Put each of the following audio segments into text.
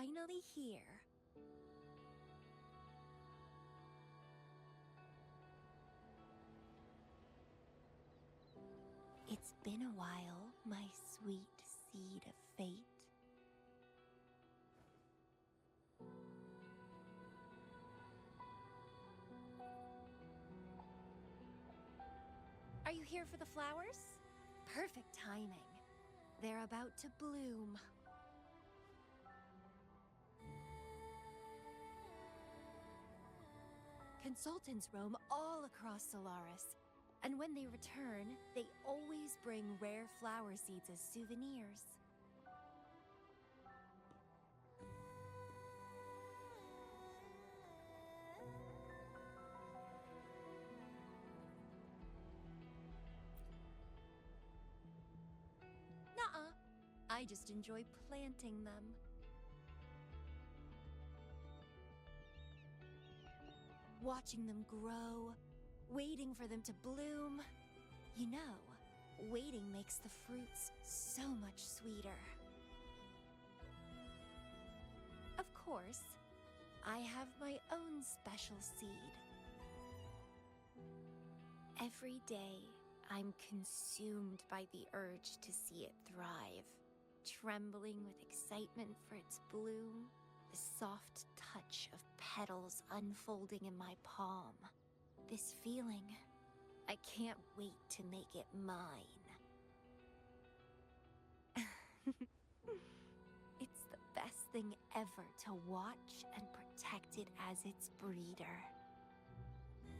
finally here. It's been a while, my sweet seed of fate. Are you here for the flowers? Perfect timing. They're about to bloom. Consultants roam all across Solaris, and when they return, they always bring rare flower seeds as souvenirs. Nuh-uh. I just enjoy planting them. Watching them grow, waiting for them to bloom. You know, waiting makes the fruits so much sweeter. Of course, I have my own special seed. Every day, I'm consumed by the urge to see it thrive, trembling with excitement for its bloom, the soft touch of petals unfolding in my palm. This feeling, I can't wait to make it mine. It's the best thing ever to watch and protect it as its breeder.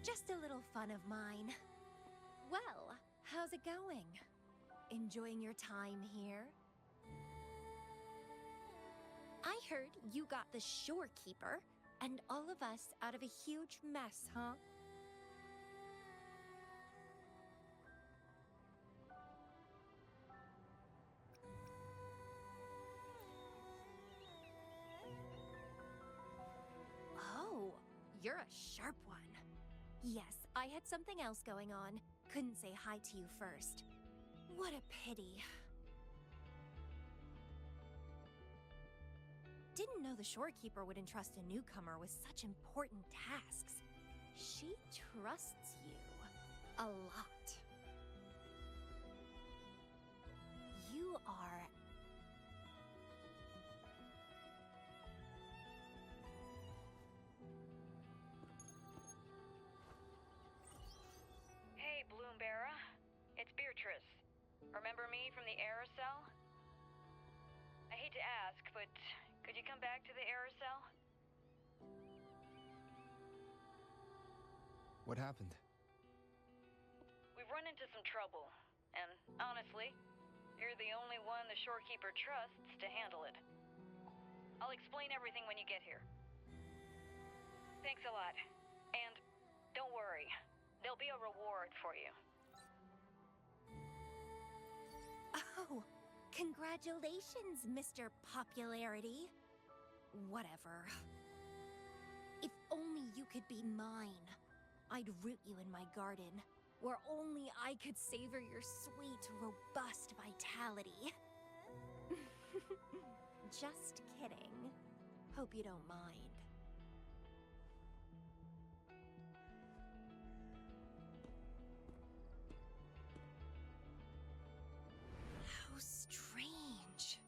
Just a little fun of mine. Well, how's it going? Enjoying your time here? I heard you got the shorekeeper and all of us out of a huge mess, huh? Oh, you're a sharp one. Yes, I had something else going on. Couldn't say hi to you first. What a pity. Didn't know the shorekeeper would entrust a newcomer with such important tasks. She trusts you a lot. You are... Hey, Bloomberra. It's Beatrice. Remember me from the aerosol? I hate to ask, but could you come back to the aerosol? What happened? We've run into some trouble, and honestly, you're the only one the shorekeeper trusts to handle it. I'll explain everything when you get here. Thanks a lot. And don't worry, there'll be a reward for you. Oh, congratulations, Mr. Popularity. Whatever. If only you could be mine. I'd root you in my garden, where only I could savor your sweet, robust vitality. Just kidding. Hope you don't mind. How strange.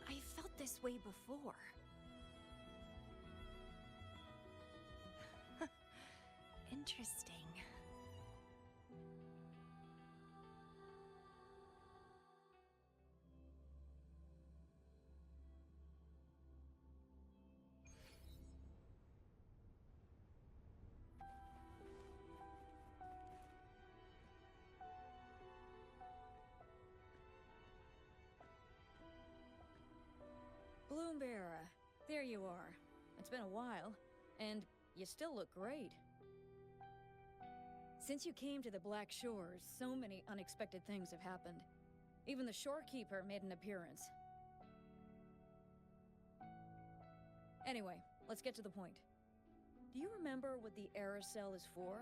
I felt this way before. Interesting. Bloomberra, there you are. It's been a while, and you still look great. Since you came to the Black Shores, so many unexpected things have happened. Even the shorekeeper made an appearance. Anyway, let's get to the point. Do you remember what the aerosol is for?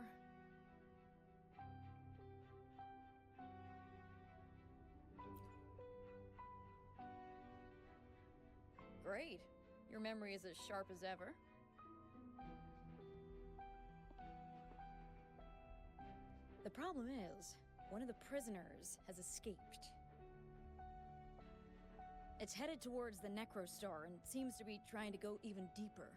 Great. Your memory is as sharp as ever. The problem is, one of the prisoners has escaped. It's headed towards the Necrostar and seems to be trying to go even deeper.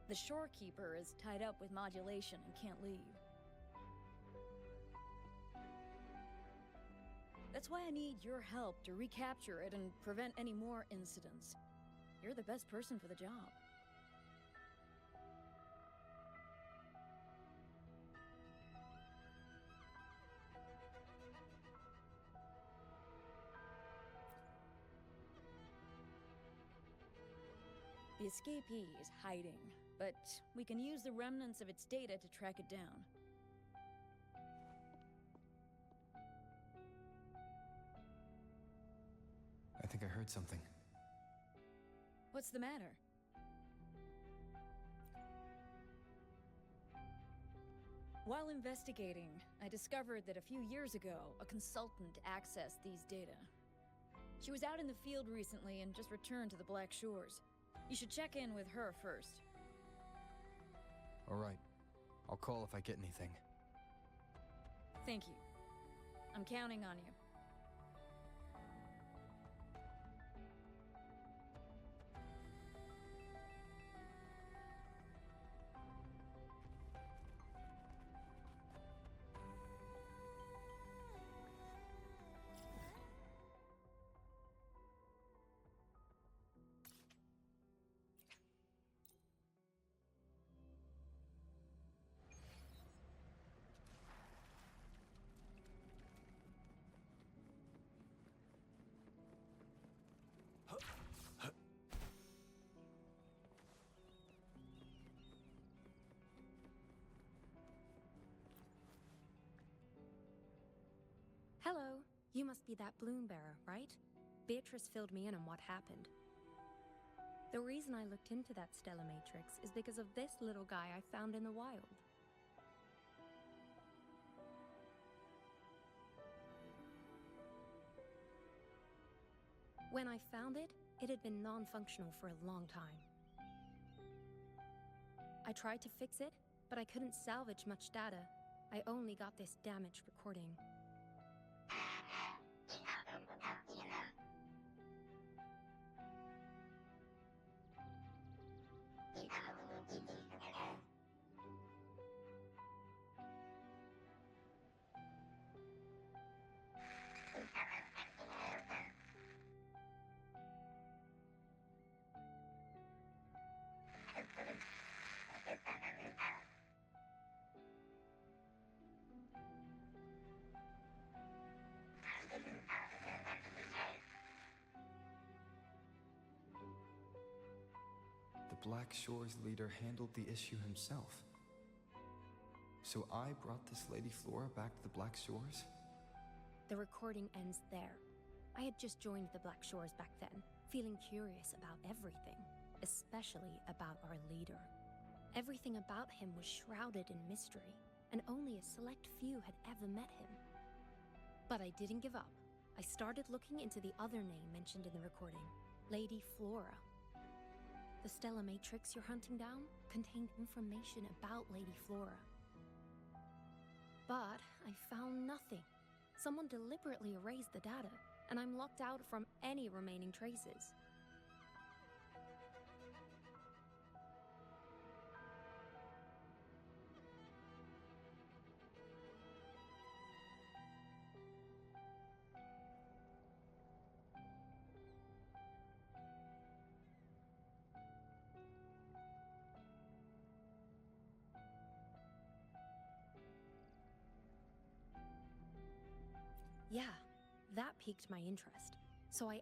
The Shorekeeper is tied up with modulation and can't leave. That's why I need your help to recapture it and prevent any more incidents. You're the best person for the job. The escapee is hiding, but we can use the remnants of its data to track it down. I think I heard something. What's the matter? While investigating, I discovered that a few years ago, a consultant accessed these data. She was out in the field recently and just returned to the Black Shores. You should check in with her first. All right. I'll call if I get anything. Thank you. I'm counting on you. Hello. You must be that bloom bearer, right? Beatrice filled me in on what happened. The reason I looked into that Stella Matrix is because of this little guy I found in the wild. When I found it, it had been non-functional for a long time. I tried to fix it, but I couldn't salvage much data. I only got this damaged recording. The Black Shores leader handled the issue himself. So I brought this Lady Flora back to the Black Shores? The recording ends there. I had just joined the Black Shores back then, feeling curious about everything, especially about our leader. Everything about him was shrouded in mystery, and only a select few had ever met him. But I didn't give up. I started looking into the other name mentioned in the recording, Lady Flora. The Stella Matrix you're hunting down contained information about Lady Flora. But I found nothing. Someone deliberately erased the data, and I'm locked out from any remaining traces. Yeah, that piqued my interest. So I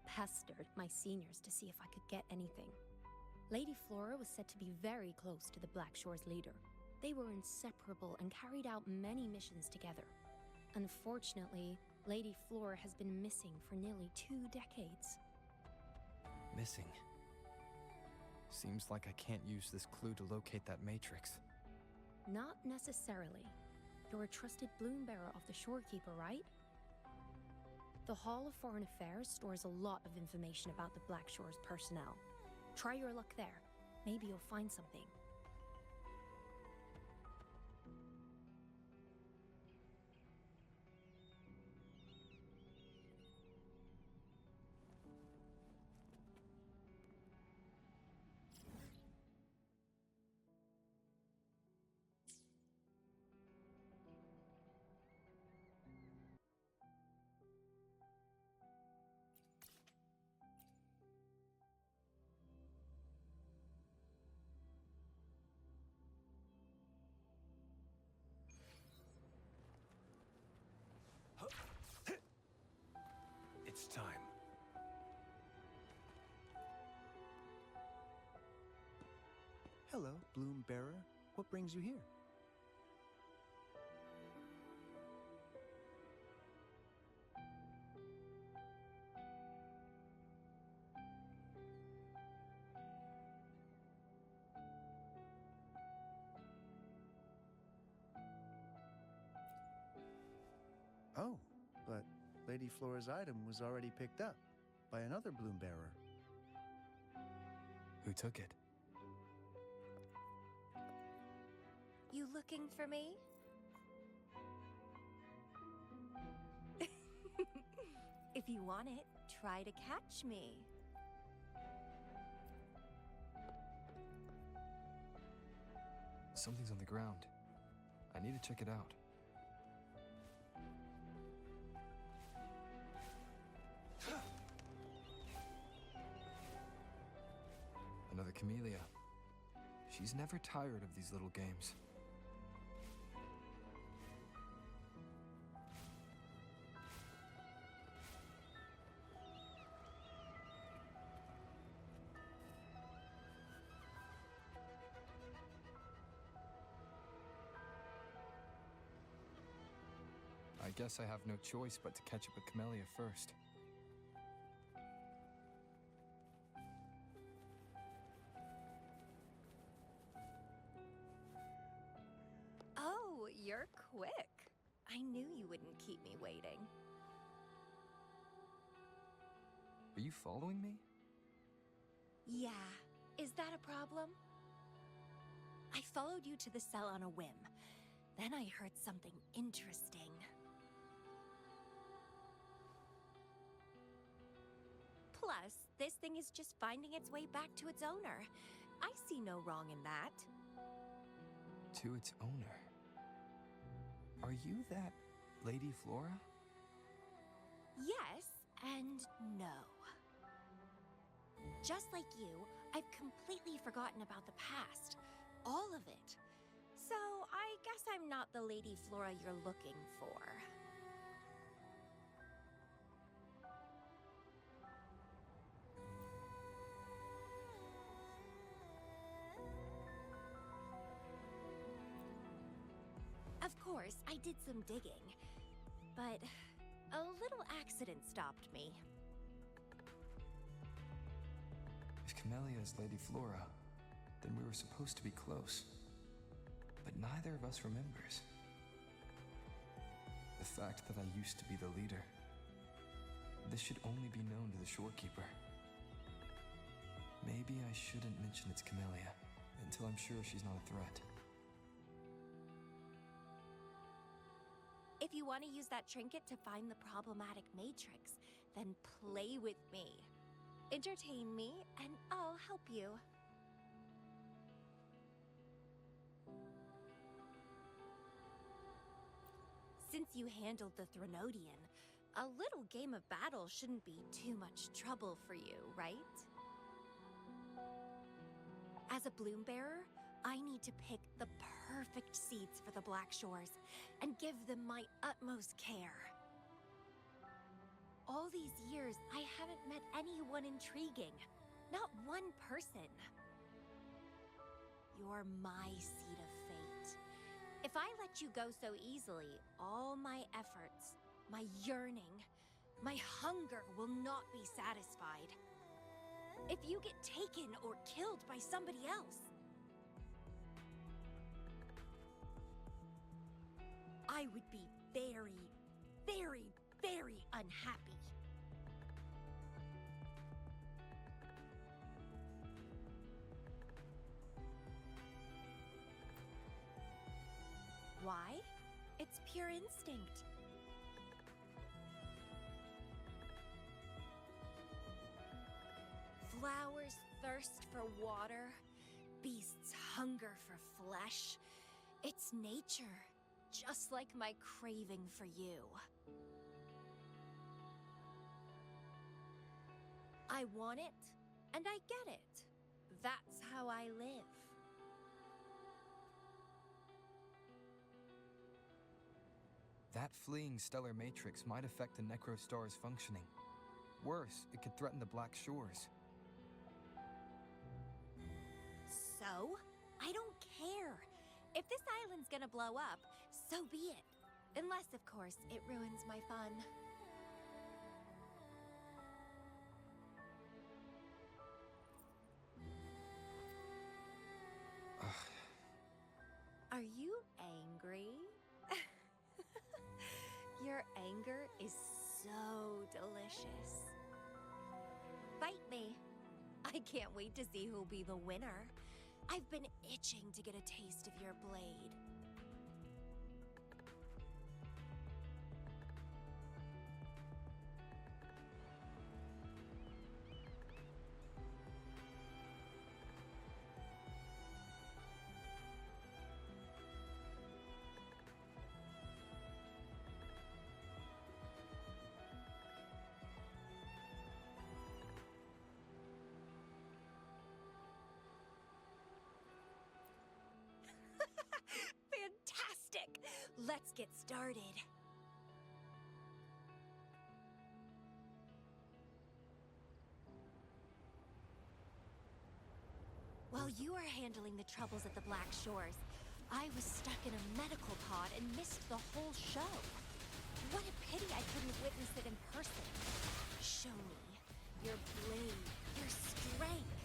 pestered my seniors to see if I could get anything. Lady Flora was said to be very close to the Black Shores leader. They were inseparable and carried out many missions together. Unfortunately, Lady Flora has been missing for nearly 2 decades. Missing. Seems like I can't use this clue to locate that matrix. Not necessarily. You're a trusted bloom bearer of the Shorekeeper, right? The Hall of Foreign Affairs stores a lot of information about the Black Shores personnel. Try your luck there. Maybe you'll find something. It's time. Hello, Bloom Bearer. What brings you here? Oh, but Lady Flora's item was already picked up by another Bloom Bearer. Who took it? You looking for me? If you want it, try to catch me. Something's on the ground. I need to check it out. Another Camellya. She's never tired of these little games. I guess I have no choice but to catch up with Camellya first. Oh, you're quick. I knew you wouldn't keep me waiting. Are you following me? Yeah. Is that a problem? I followed you to the cell on a whim. Then I heard something interesting. Plus, this thing is just finding its way back to its owner. I see no wrong in that. To its owner. Are you that Lady Flora? Yes and no. Just like you, I've completely forgotten about the past. All of it. So, I guess I'm not the Lady Flora you're looking for. Of course, I did some digging, but a little accident stopped me. If Camellya is Lady Flora, then we were supposed to be close. But neither of us remembers. The fact that I used to be the leader. This should only be known to the shorekeeper. Maybe I shouldn't mention it's Camellya until I'm sure she's not a threat. If you want to use that trinket to find the problematic matrix, then play with me. Entertain me, and I'll help you. Since you handled the Threnodian, a little game of battle shouldn't be too much trouble for you, right? As a bloom bearer, I need to pick the perfect seeds for the Black Shores and give them my utmost care. All these years, I haven't met anyone intriguing. Not one person. You're my seed of fate. If I let you go so easily, all my efforts, my yearning, my hunger will not be satisfied. If you get taken or killed by somebody else, I would be very, very very unhappy. Why? It's pure instinct. Flowers thirst for water. Beasts hunger for flesh. It's nature, just like my craving for you. I want it, and I get it. That's how I live. That fleeing stellar matrix might affect the Necrostar's functioning. Worse, it could threaten the Black Shores. So? I don't care. If this island's gonna blow up, so be it. Unless, of course, it ruins my fun. Are you angry? Your anger is so delicious. Fight me. I can't wait to see who'll be the winner. I've been itching to get a taste of your blade. Fantastic! Let's get started. While you were handling the troubles at the Black Shores, I was stuck in a medical pod and missed the whole show. What a pity I couldn't witness it in person. Show me your blade, your strength.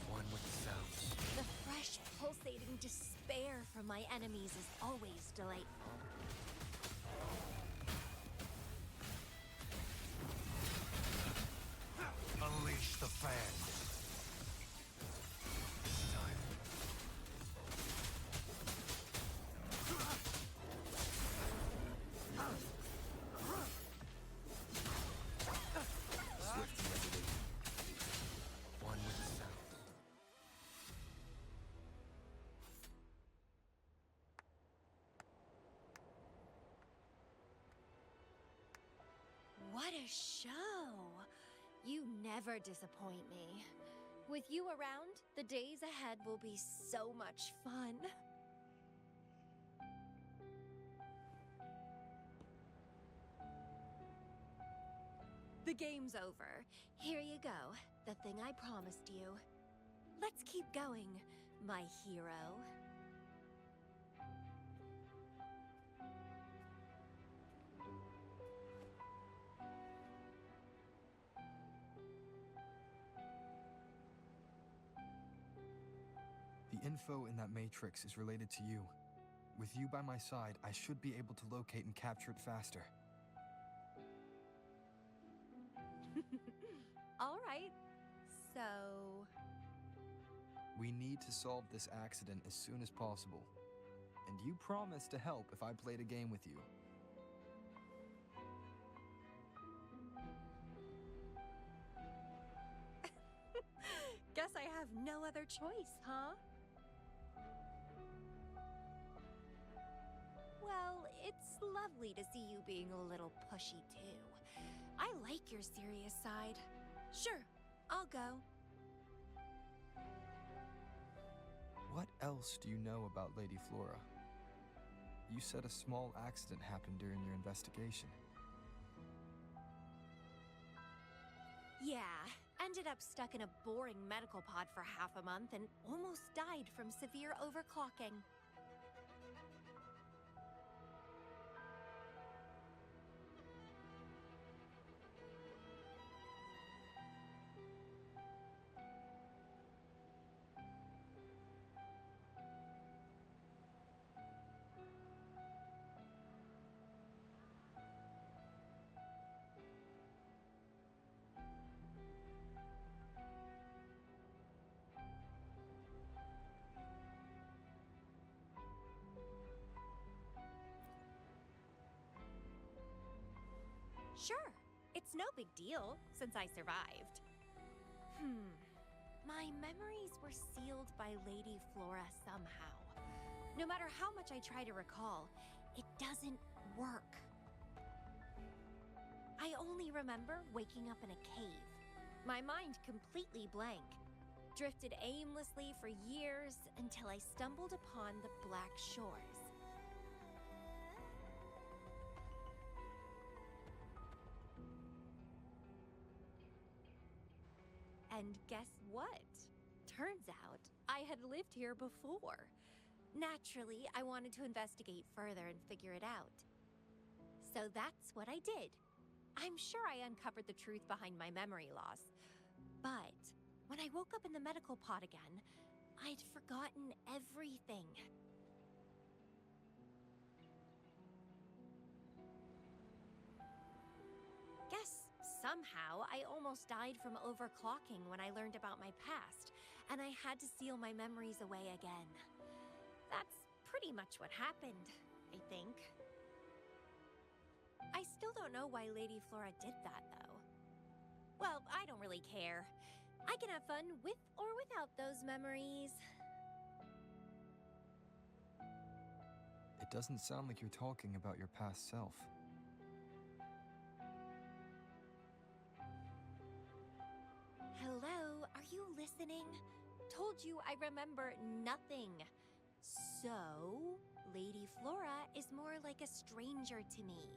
One with the sounds. The fresh, pulsating despair from my enemies is always delightful. Unleash the fan. Time. Swift and resolute. One with the sound. What a show! You never disappoint me. With you around, the days ahead will be so much fun. The game's over. Here you go, the thing I promised you. Let's keep going, my hero. The info in that matrix is related to you. With you by my side, I should be able to locate and capture it faster. All right, so... We need to solve this accident as soon as possible. And you promised to help if I played a game with you. Guess I have no other choice, huh? Well, it's lovely to see you being a little pushy, too. I like your serious side. Sure, I'll go. What else do you know about Lady Flora? You said a small accident happened during your investigation. Yeah, ended up stuck in a boring medical pod for half a month and almost died from severe overclocking. It's no big deal, since I survived. My memories were sealed by Lady Flora somehow. No matter how much I try to recall, it doesn't work. I only remember waking up in a cave, my mind completely blank, drifted aimlessly for years until I stumbled upon the Black Shores. And guess what? Turns out I had lived here before. Naturally, I wanted to investigate further and figure it out. So that's what I did. I'm sure I uncovered the truth behind my memory loss. But when I woke up in the medical pod again, I'd forgotten everything. Guess somehow I almost died from overclocking when I learned about my past, and I had to seal my memories away again. That's pretty much what happened, I think. I still don't know why Lady Flora did that, though. Well, I don't really care. I can have fun with or without those memories. It doesn't sound like you're talking about your past self. Hello, are you listening? Told you I remember nothing. So, Lady Flora is more like a stranger to me.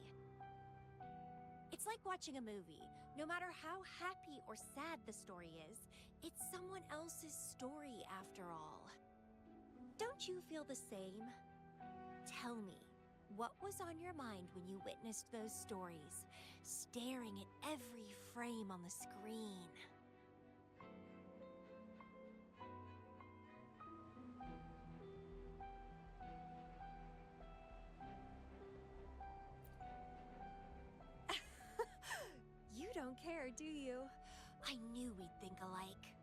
It's like watching a movie. No matter how happy or sad the story is, it's someone else's story after all. Don't you feel the same? Tell me, what was on your mind when you witnessed those stories, staring at every frame on the screen? You don't care, do you? I knew we'd think alike.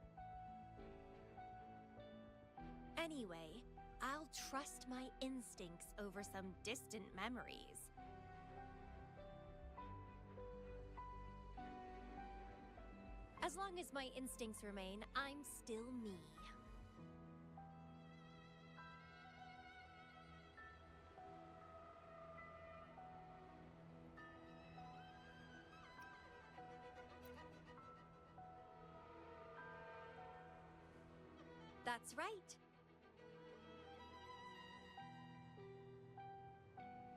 Anyway, I'll trust my instincts over some distant memories. As long as my instincts remain, I'm still me. That's right.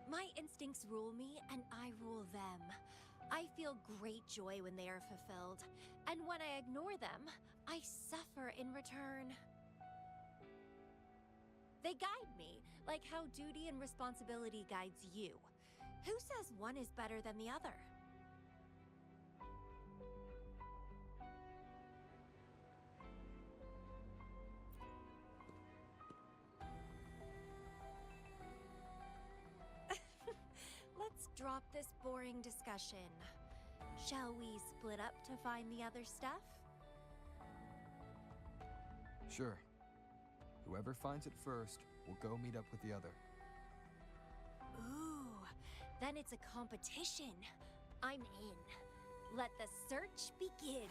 My instincts rule me, and I rule them. I feel great joy when they are fulfilled, and when I ignore them, I suffer in return. They guide me, like how duty and responsibility guides you. Who says one is better than the other? Let's drop this boring discussion. Shall we split up to find the other stuff? Sure. Whoever finds it first will go meet up with the other. Ooh, then it's a competition. I'm in. Let the search begin.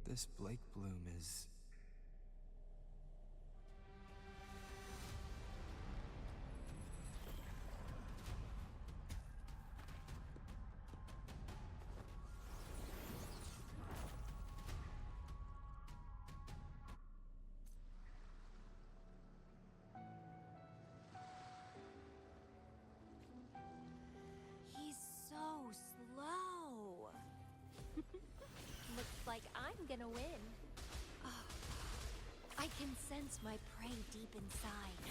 This Blake Bloom is... He's so slow. Looks like I'm gonna win. Oh, sense my prey deep inside.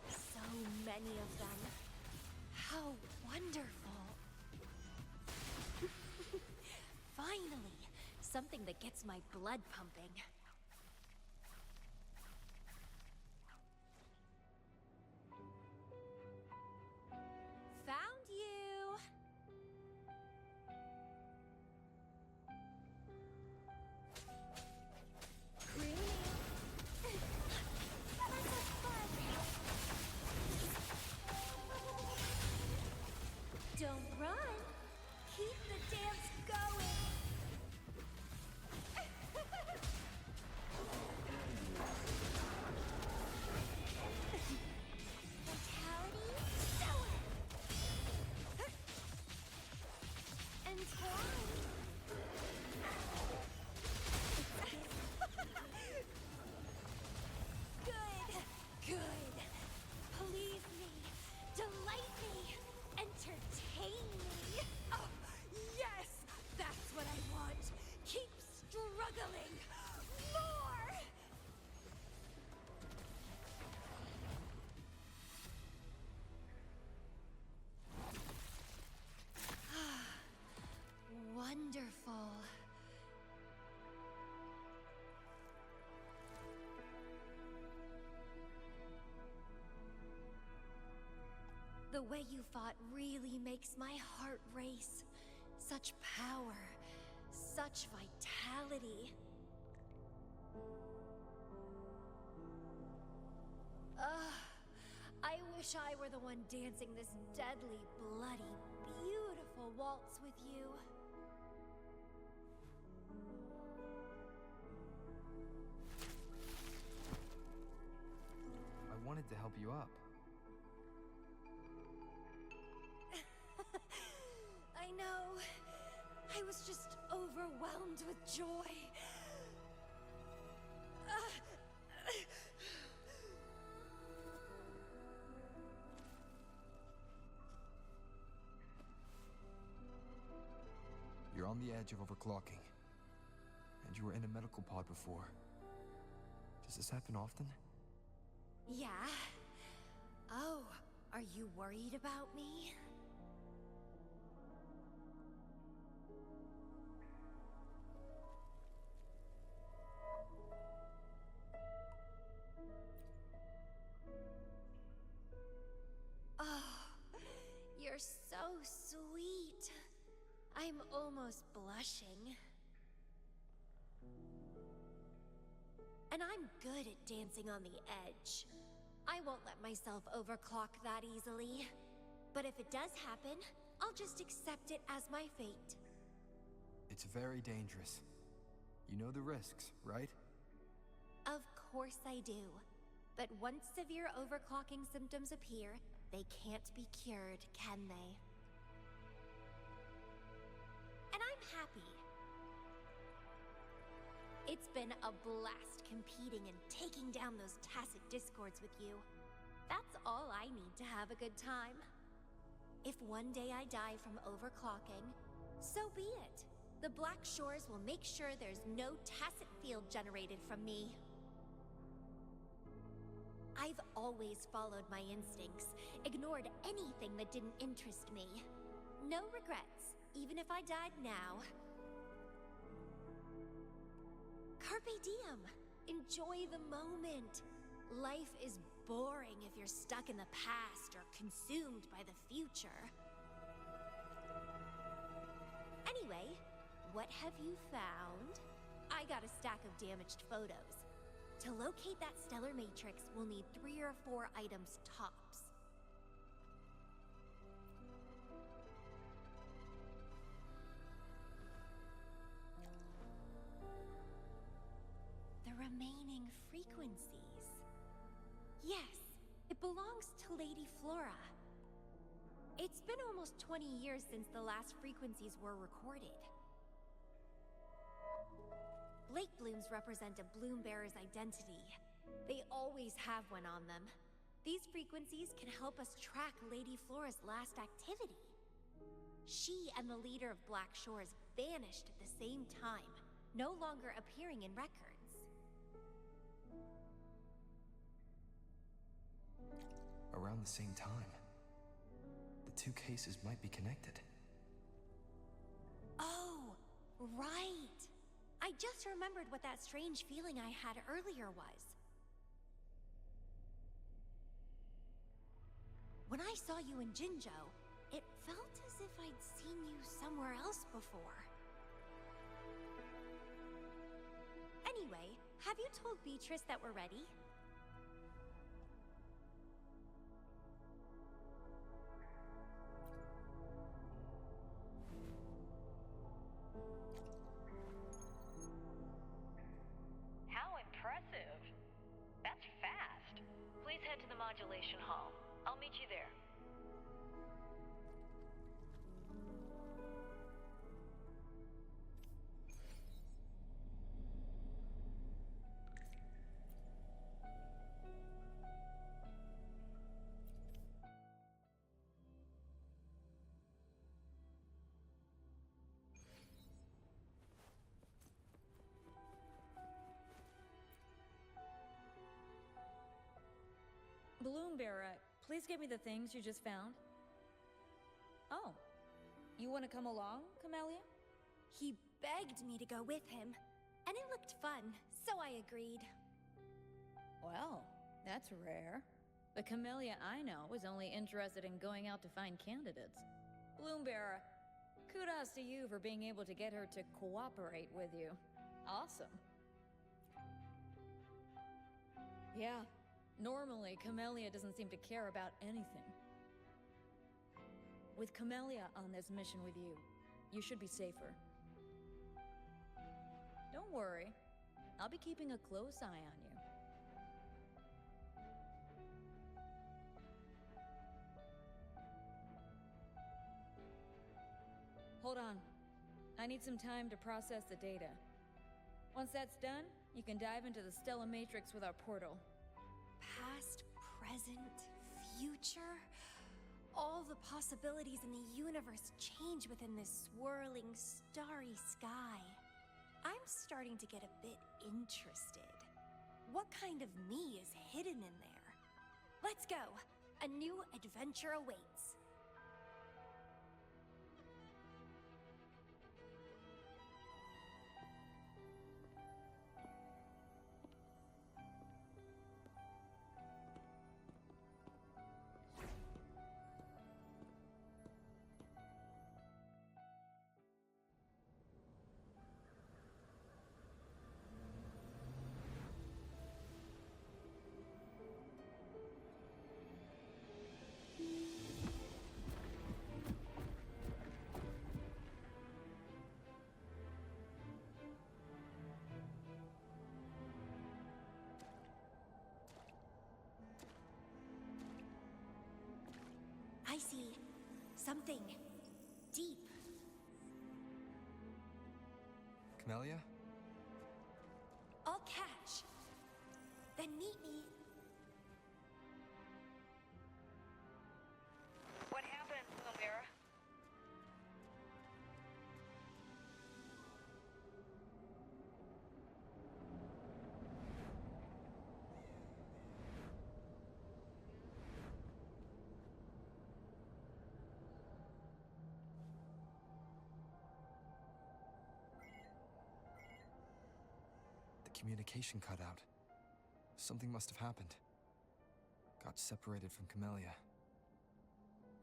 So many of them. How wonderful. Finally, something that gets my blood pumping. Found you! Don't run! Keep the dance going! Vitality, show it! And twine! Good, good. Please me, delight me, entertain me. Oh, yes, that's what I want. Keep struggling. More! Wonderful. The way you fought really makes my heart race. Such power, such vitality. I wish I were the one dancing this deadly, bloody, beautiful waltz with you. I wanted to help you up. I know. I was just overwhelmed with joy. You're on the edge of overclocking. And you were in a medical pod before. Does this happen often? Yeah. Oh, are you worried about me? Oh, you're so sweet. I'm almost blushing. And I'm good at dancing on the edge. I won't let myself overclock that easily. But if it does happen, I'll just accept it as my fate. It's very dangerous. You know the risks, right? Of course I do. But once severe overclocking symptoms appear, they can't be cured, can they? And I'm happy. It's been a blast competing and taking down those tacit discords with you. That's all I need to have a good time. If one day I die from overclocking, so be it. The Black Shores will make sure there's no tacit field generated from me. I've always followed my instincts, ignored anything that didn't interest me. No regrets, even if I died now. Carpe diem. Enjoy the moment. Life is boring if you're stuck in the past or consumed by the future. Anyway, what have you found? I got a stack of damaged photos. To locate that stellar matrix, we'll need 3 or 4 items tops. The remaining frequencies. Yes, it belongs to Lady Flora. It's been almost 20 years since the last frequencies were recorded. Lake blooms represent a bloom bearer's identity. They always have one on them. These frequencies can help us track Lady Flora's last activity. She and the leader of Black Shores vanished at the same time, no longer appearing in records. Around the same time. The two cases might be connected. Oh, right! I just remembered what that strange feeling I had earlier was. When I saw you in Jinzhou, it felt as if I'd seen you somewhere else before. Anyway, have you told Beatrice that we're ready? How impressive. That's fast. Please head to the modulation hall. I'll meet you there. Bloombearer, please give me the things you just found. Oh, you want to come along, Camellya? He begged me to go with him, and it looked fun, so I agreed. Well, that's rare. The Camellya I know is only interested in going out to find candidates. Bloombearer, kudos to you for being able to get her to cooperate with you. Awesome. Yeah, normally Camellya doesn't seem to care about anything. With Camellya on this mission with you, you should be safer. Don't worry, I'll be keeping a close eye on you. Hold on. I need some time to process the data. Once that's done, you can dive into the Stella Matrix with our portal. Past, present, future. All the possibilities in the universe change within this swirling, starry sky. I'm starting to get a bit interested. What kind of me is hidden in there? Let's go! A new adventure awaits. I see something deep. Camellya? I'll catch. Then meet me. What happened, Camellya? The communication cut out. Something must have happened. Got separated from Camellya.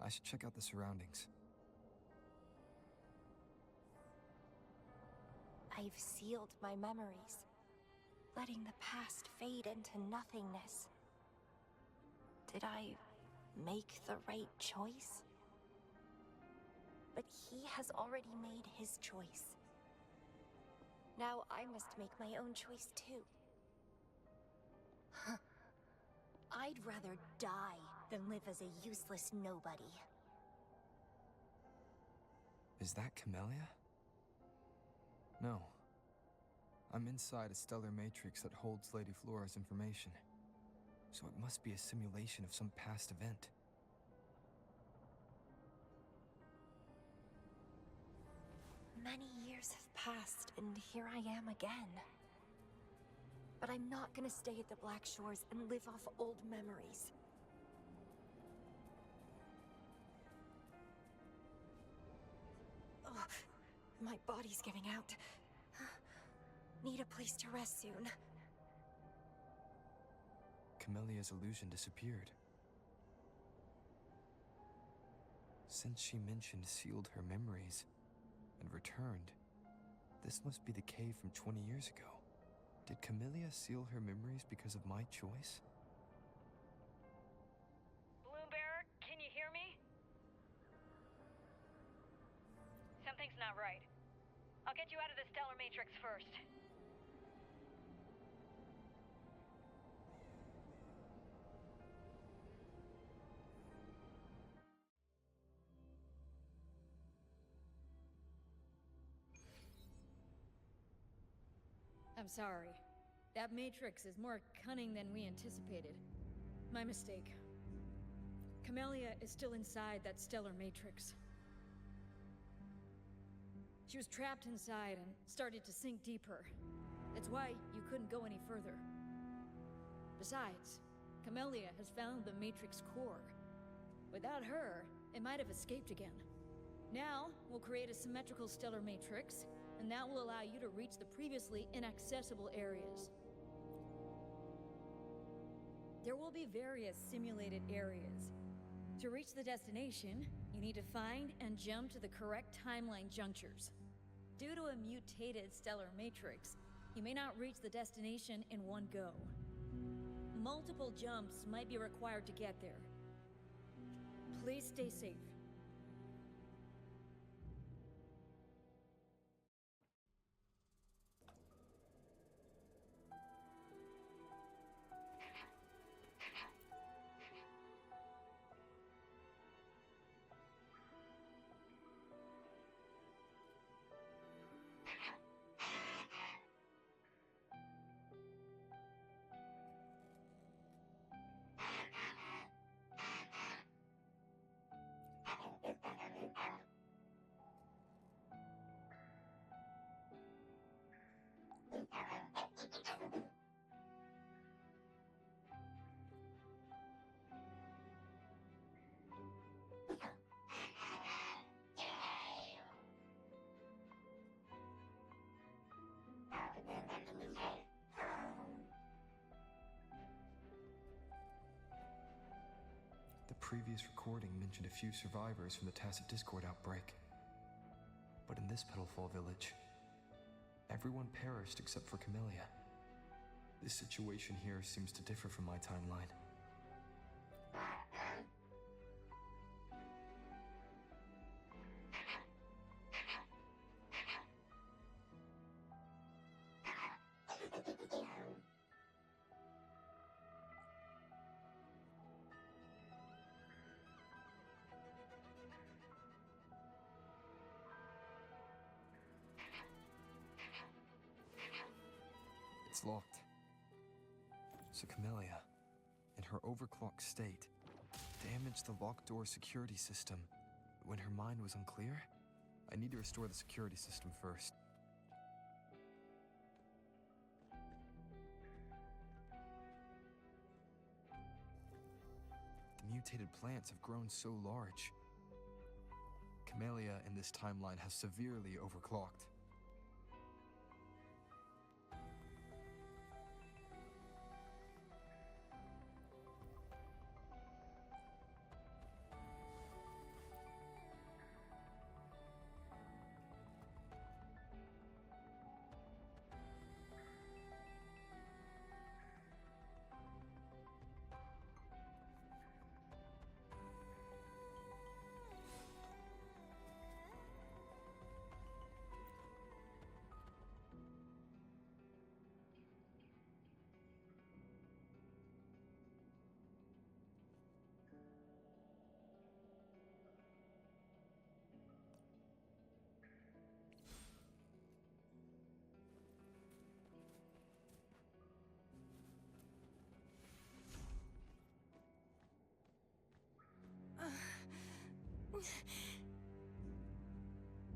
I should check out the surroundings. I've sealed my memories, letting the past fade into nothingness. Did I make the right choice? But he has already made his choice. Now I must make my own choice too. I'd rather die than live as a useless nobody. Is that Camellya? No. I'm inside a stellar matrix that holds Lady Flora's information. So it must be a simulation of some past event. Many years have passed, and here I am again. But I'm not gonna stay at the Black Shores and live off old memories. My body's giving out. Need a place to rest soon. Camellya's illusion disappeared. Since she mentioned sealed her memories and returned, this must be the cave from 20 years ago. Did Camellya seal her memories because of my choice? Bloombearer, can you hear me? Something's not right. I'll get you out of the Stellar Matrix first. I'm sorry. That Matrix is more cunning than we anticipated. My mistake. Camellya is still inside that stellar Matrix. She was trapped inside and started to sink deeper. That's why you couldn't go any further. Besides, Camellya has found the Matrix core. Without her, it might have escaped again. Now, we'll create a symmetrical stellar matrix, and that will allow you to reach the previously inaccessible areas. There will be various simulated areas. To reach the destination, you need to find and jump to the correct timeline junctures. Due to a mutated stellar matrix, you may not reach the destination in one go. Multiple jumps might be required to get there. Please stay safe. The previous recording mentioned a few survivors from the Tacit Discord outbreak. But in this Petalfall village, everyone perished except for Camellya. This situation here seems to differ from my timeline. It's locked. So Camellya, in her overclocked state, damaged the locked door security system when her mind was unclear? I need to restore the security system first. The mutated plants have grown so large. Camellya in this timeline has severely overclocked.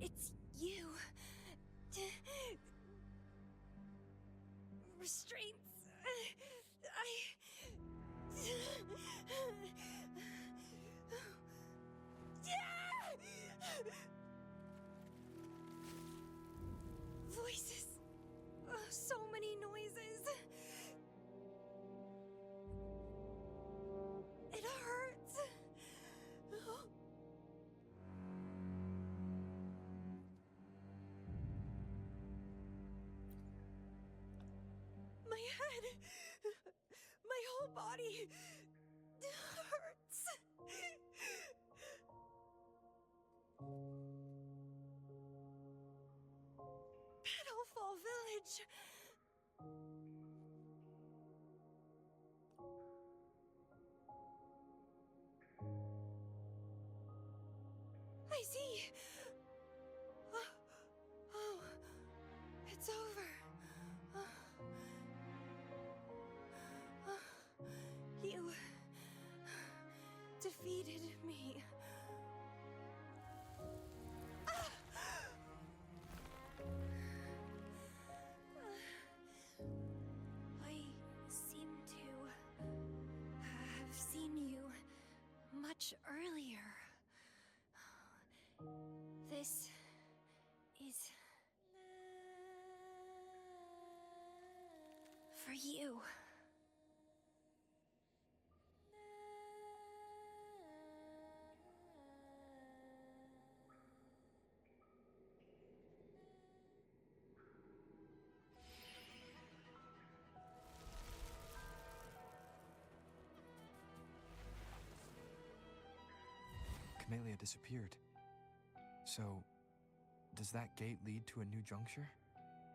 It's you. Restraints. noises. It hurts. My head, my whole body hurts. Petalfall Village. I see. Oh, it's over. You defeated me. I seem to have seen you much earlier. This is for you. Camellya disappeared. So, does that gate lead to a new juncture?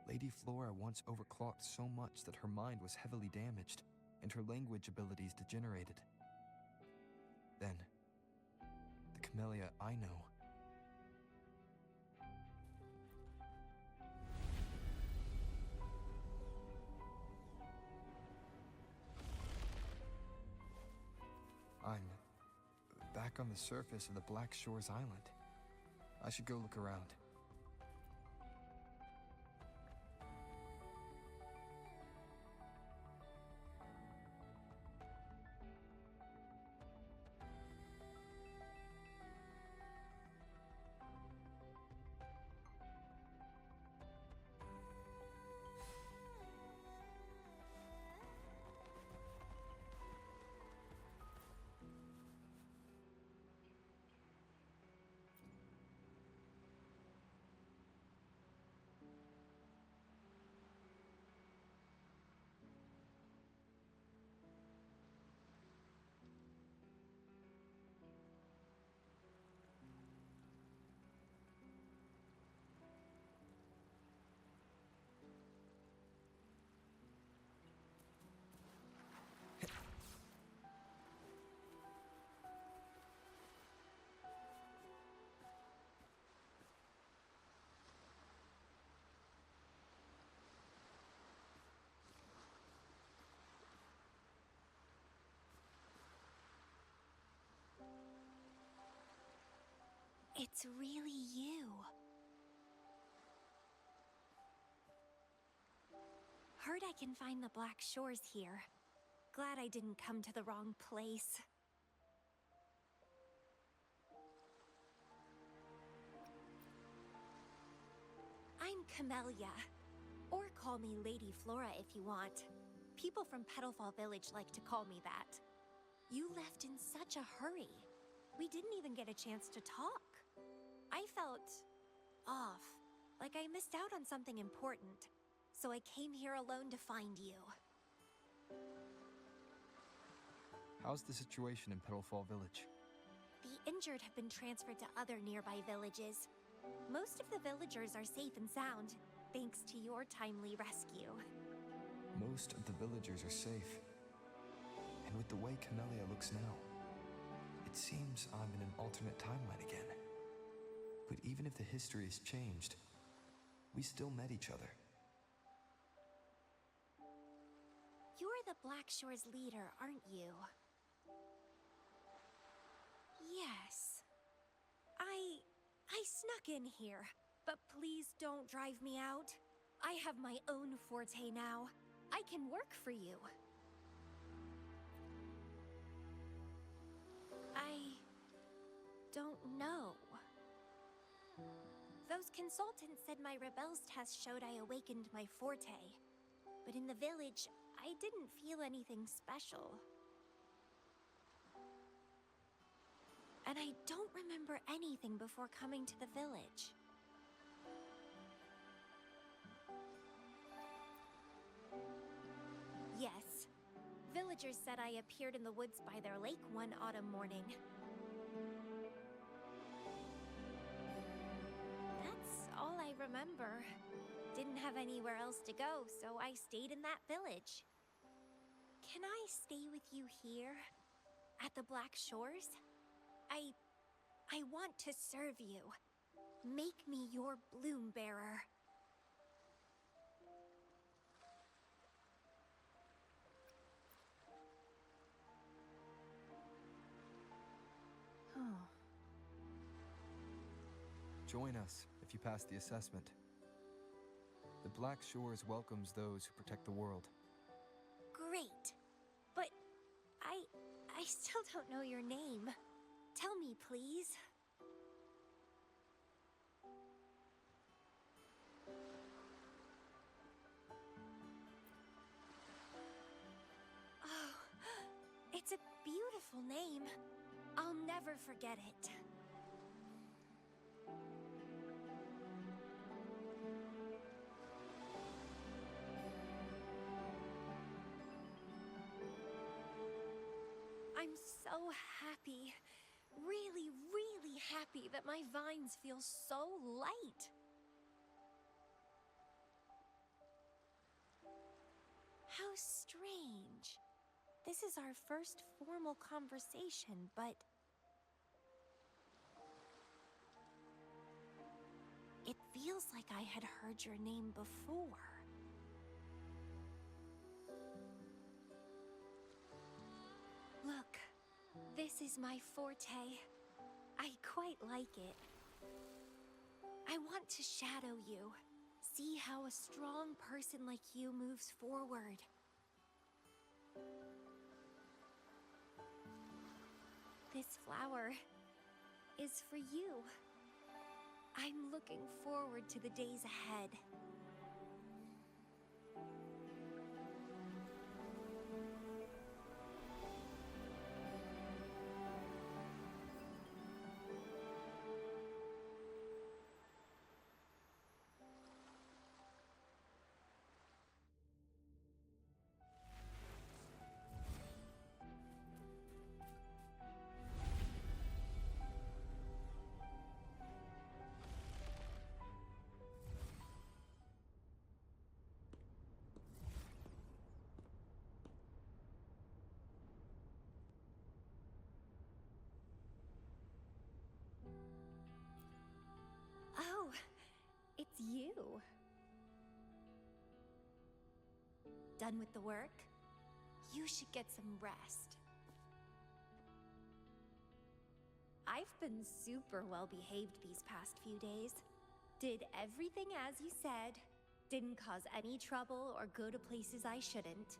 Lady Flora once overclocked so much that her mind was heavily damaged, and her language abilities degenerated. Then, the Camellya I know. I'm back on the surface of the Black Shores Island. I should go look around. It's really you. Heard I can find the Black Shores here. Glad I didn't come to the wrong place. I'm Camellya. Or call me Lady Flora if you want. People from Petalfall Village like to call me that. You left in such a hurry. We didn't even get a chance to talk. I felt off, like I missed out on something important. So I came here alone to find you. How's the situation in Petalfall Village? The injured have been transferred to other nearby villages. Most of the villagers are safe and sound, thanks to your timely rescue. Most of the villagers are safe. And with the way Camellya looks now, it seems I'm in an alternate timeline again. But even if the history has changed, we still met each other. You're the Black Shores leader, aren't you? Yes. I snuck in here, but please don't drive me out. I have my own forte now. I can work for you. I don't know. Those consultants said my rebels test showed I awakened my forte. But in the village, I didn't feel anything special. And I don't remember anything before coming to the village. Yes. Villagers said I appeared in the woods by their lake one autumn morning. That's all I remember. Didn't have anywhere else to go, so I stayed in that village. Can I stay with you here? At the Black Shores? I want to serve you. Make me your bloom bearer. Join us if you pass the assessment. The Black Shores welcomes those who protect the world. Great. But I still don't know your name. Tell me, please. Oh, it's a beautiful name. I'll never forget it. I'm so happy. Really, really happy that my vines feel so light. How strange. This is our first formal conversation, but it feels like I had heard your name before. Look, this is my forte. I quite like it. I want to shadow you. See how a strong person like you moves forward. This flower is for you. I'm looking forward to the days ahead. Oh, it's you. Done with the work? You should get some rest. I've been super well behaved these past few days. Did everything as you said. Didn't cause any trouble or go to places I shouldn't.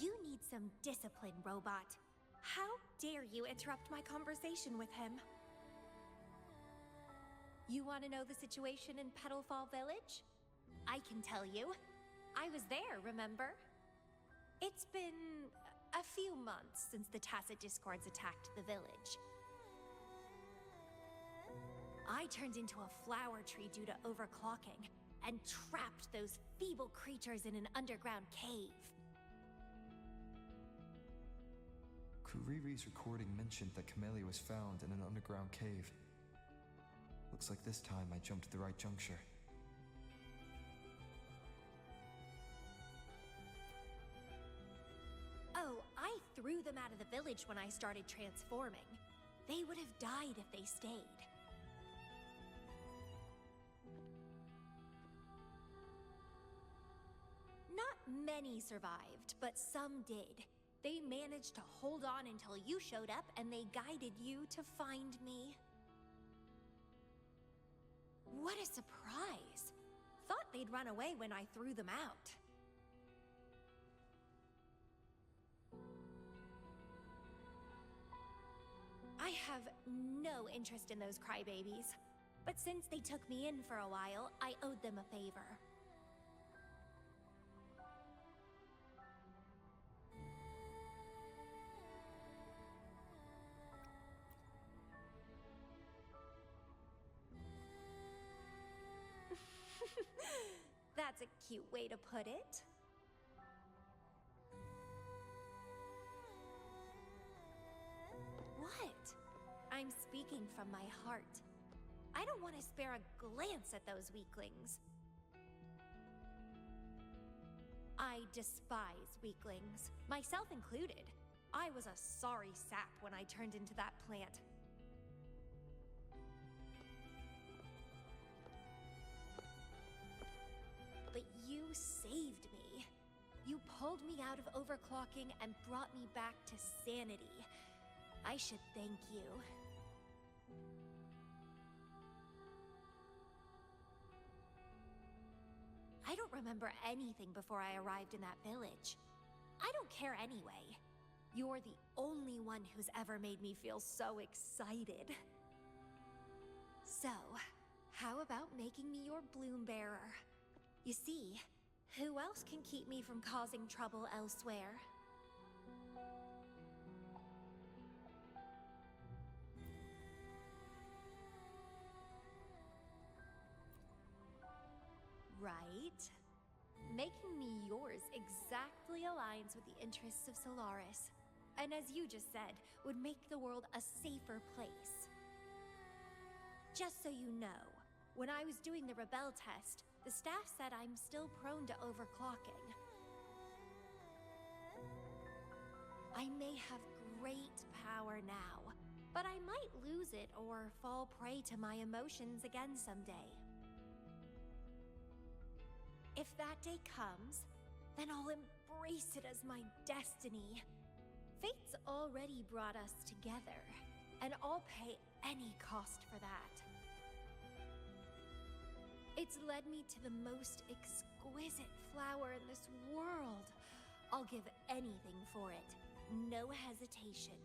You need some discipline, robot. How dare you interrupt my conversation with him? You want to know the situation in Petalfall Village? I can tell you. I was there, remember? It's been a few months since the Tacit Discords attacked the village. I turned into a flower tree due to overclocking, and trapped those feeble creatures in an underground cave. Kuriri's recording mentioned that Camellya was found in an underground cave. Looks like this time I jumped at the right juncture. Oh, I threw them out of the village when I started transforming. They would have died if they stayed. Not many survived, but some did. They managed to hold on until you showed up, and they guided you to find me. What a surprise! Thought they'd run away when I threw them out. I have no interest in those crybabies. But since they took me in for a while, I owed them a favor. That's a cute way to put it. What? I'm speaking from my heart. I don't want to spare a glance at those weaklings. I despise weaklings, myself included. I was a sorry sap when I turned into that plant. But you saved me. You pulled me out of overclocking and brought me back to sanity. I should thank you. I don't remember anything before I arrived in that village. I don't care anyway. You're the only one who's ever made me feel so excited. So, how about making me your bloom bearer? You see, who else can keep me from causing trouble elsewhere? Right? Making me yours exactly aligns with the interests of Solaris. And as you just said, would make the world a safer place. Just so you know, when I was doing the Rebel test, the staff said I'm still prone to overclocking. I may have great power now, but I might lose it or fall prey to my emotions again someday. If that day comes, then I'll embrace it as my destiny. Fate's already brought us together, and I'll pay any cost for that. It's led me to the most exquisite flower in this world. I'll give anything for it, no hesitation.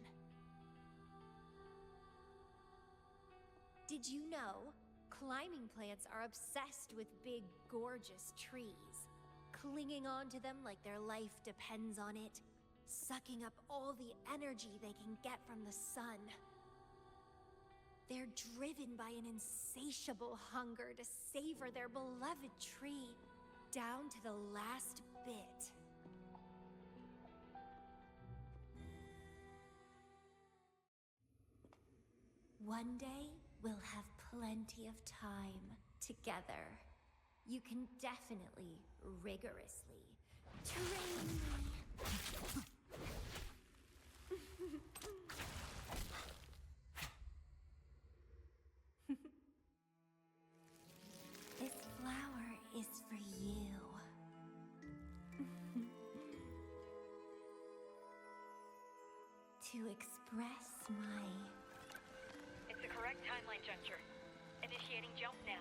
Did you know? Climbing plants are obsessed with big, gorgeous trees, clinging onto them like their life depends on it, sucking up all the energy they can get from the sun. They're driven by an insatiable hunger to savor their beloved tree down to the last bit. One day, we'll have plenty of time together. You can definitely, rigorously train me. This flower is for you. To express my... It's the correct timeline juncture. Initiating jump now.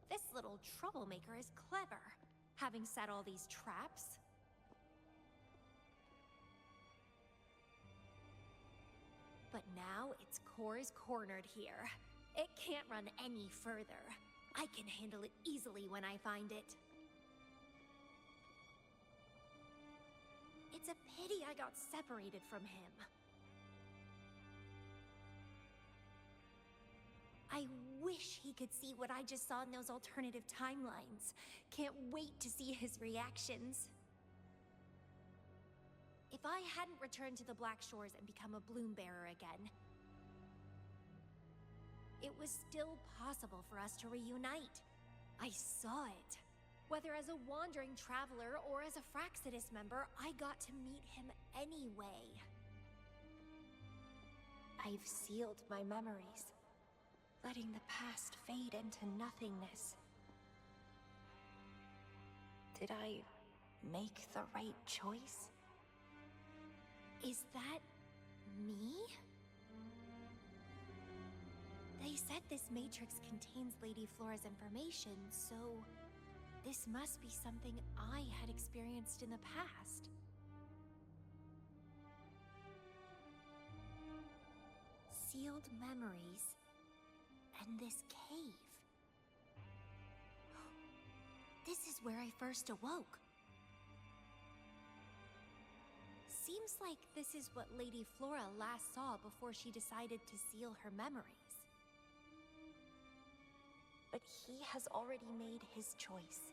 This little troublemaker is clever, having set all these traps. But now its core is cornered here. It can't run any further. I can handle it easily when I find it. It's a pity I got separated from him. I wish he could see what I just saw in those alternative timelines. Can't wait to see his reactions. If I hadn't returned to the Black Shores and become a bloom bearer again, it was still possible for us to reunite. I saw it. Whether as a wandering traveler or as a Fraxidus member, I got to meet him anyway. I've sealed my memories. letting the past fade into nothingness. Did I make the right choice? Is that me? They said this matrix contains Lady Flora's information, so this must be something I had experienced in the past. Sealed memories and this cave. This is where I first awoke. Seems like this is what Lady Flora last saw before she decided to seal her memories. But he has already made his choice.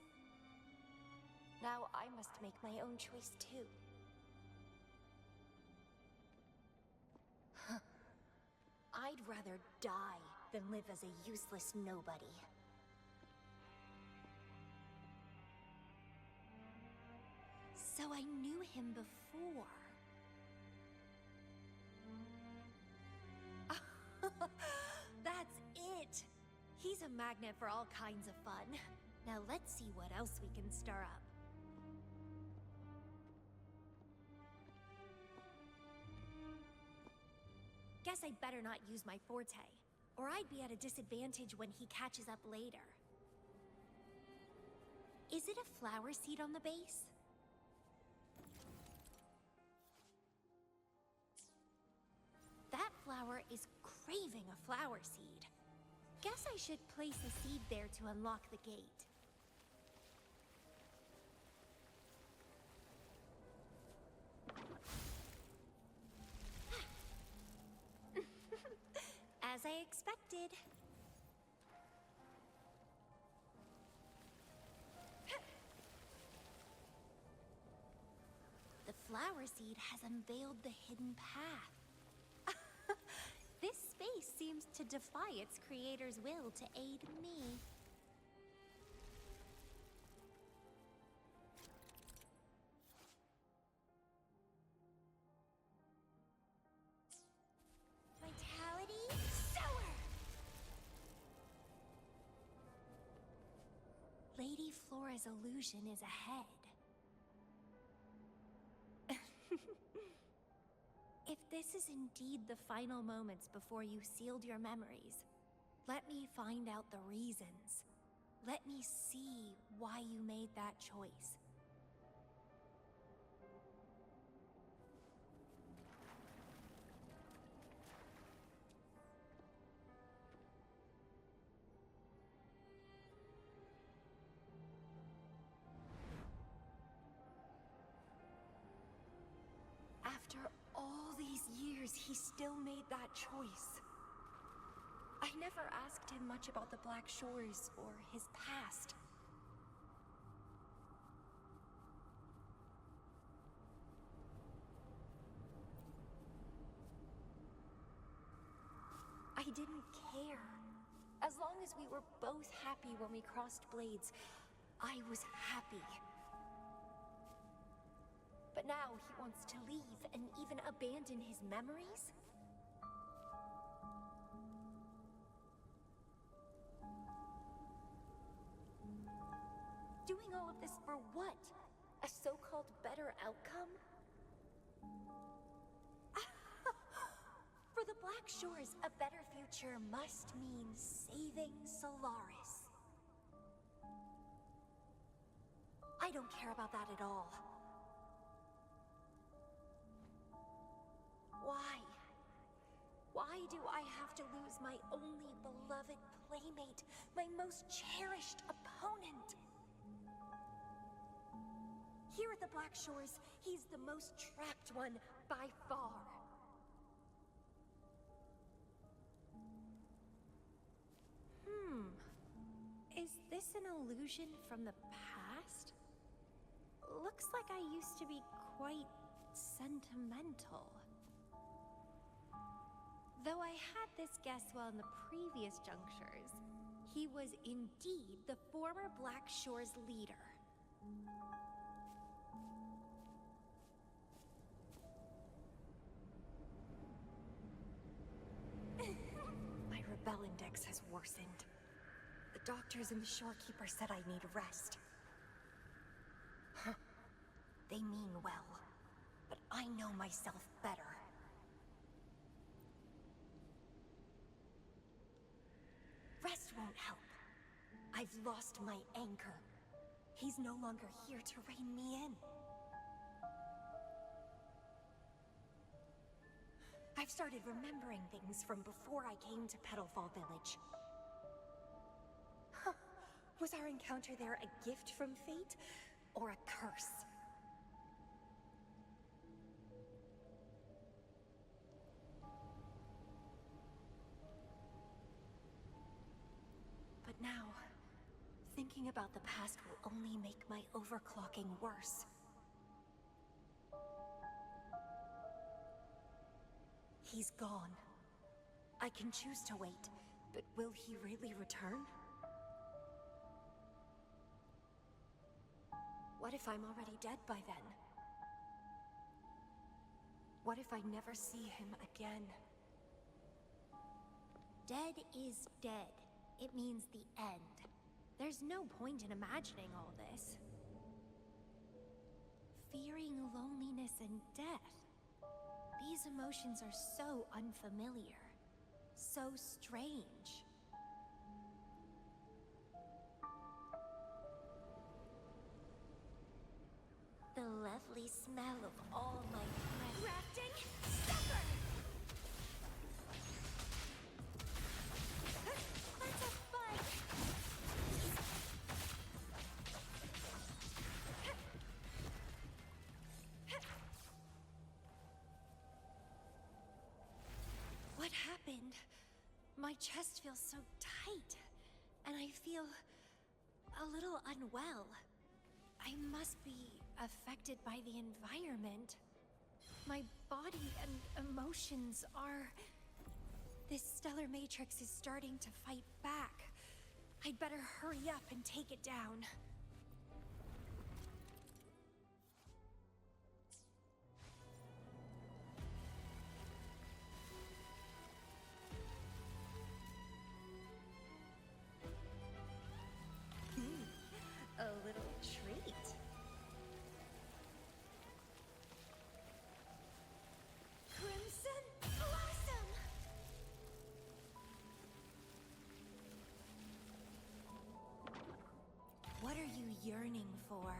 Now I must make my own choice too. I'd rather die than live as a useless nobody. So I knew him before. That's it! He's a magnet for all kinds of fun. Now let's see what else we can stir up. Guess I'd better not use my forte, or I'd be at a disadvantage when he catches up later. Is it a flower seed on the base? That flower is craving a flower seed. Guess I should place a seed there to unlock the gate. As I expected. The flower seed has unveiled the hidden path. This space seems to defy its creator's will to aid me. Vitality Sower! Lady Flora's illusion is ahead. If this is indeed the final moments before you sealed your memories, let me find out the reasons. Let me see why you made that choice. After all these years, he still made that choice. I never asked him much about the Black Shores or his past. I didn't care. As long as we were both happy when we crossed blades, I was happy. But now he wants to leave and even abandon his memories? Doing all of this for what? A so-called better outcome? For the Black Shores, a better future must mean saving Solaris. I don't care about that at all. Why? Why do I have to lose my only beloved playmate, my most cherished opponent? Here at the Black Shores, he's the most trapped one by far. Is this an illusion from the past? Looks like I used to be quite sentimental. Though I had this guess while in the previous junctures, he was indeed the former Black Shores leader. My rebellion deck complex has worsened. The doctors and the shorekeeper said I need rest. Huh. They mean well, but I know myself better. Rest won't help. I've lost my anchor. He's no longer here to rein me in. I've started remembering things from before I came to Petalfall Village. Huh. Was our encounter there a gift from fate, or a curse? But now, thinking about the past will only make my overclocking worse. He's gone. I can choose to wait, but will he really return? What if I'm already dead by then? What if I never see him again? Dead is dead. It means the end. There's no point in imagining all this. Fearing loneliness and death. These emotions are so unfamiliar. So strange. The lovely smell of all my friends. Rafting? Supper! Let's have fun! What happened? My chest feels so tight, and I feel a little unwell. I must be affected by the environment. My body and emotions are... This stellar matrix is starting to fight back. I'd better hurry up and take it down. A little treat. Crimson Blossom! What are you yearning for?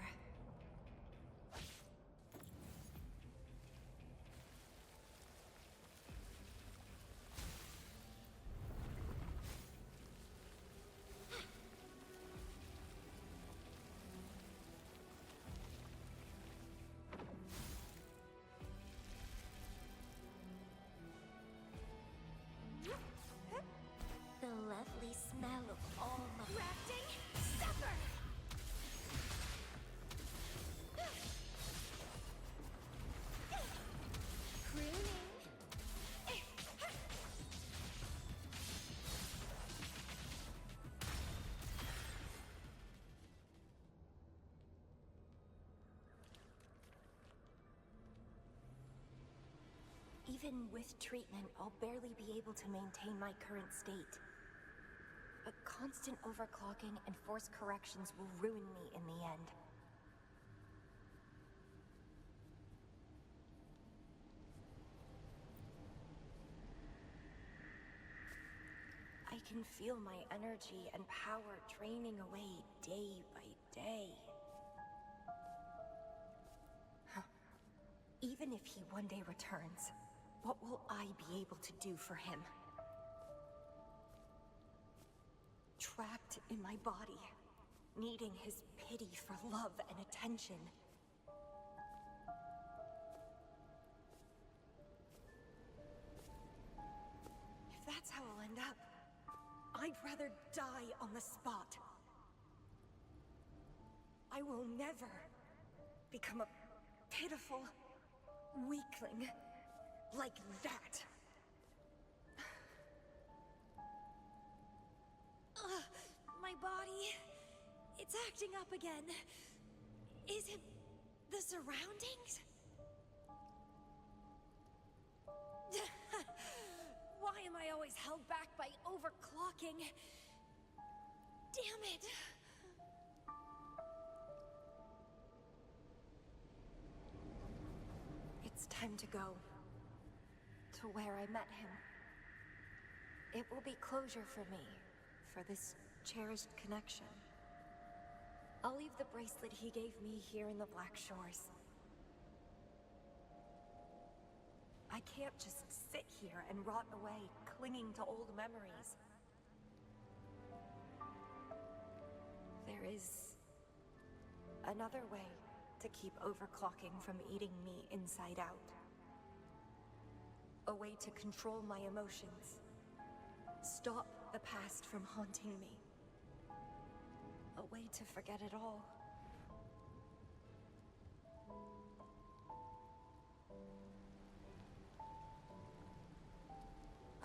The lovely smell of all my... Rafting supper! Crooning. Even with treatment, I'll barely be able to maintain my current state. But constant overclocking and forced corrections will ruin me in the end. I can feel my energy and power draining away day by day. Huh. Even if he one day returns, what will I be able to do for him? Trapped in my body, needing his pity for love and attention. If that's how I'll end up, I'd rather die on the spot. I will never become a pitiful weakling like that. My body, it's acting up again. Is it the surroundings? Why Why am I always held back by overclocking? Damn it! It's time to go. To where I met him. It will be closure for me, for this cherished connection. I'll leave the bracelet he gave me here in the Black Shores. I can't just sit here and rot away, clinging to old memories. There is another way to keep overclocking from eating me inside out. A way to control my emotions. Stop the past from haunting me. A way to forget it all.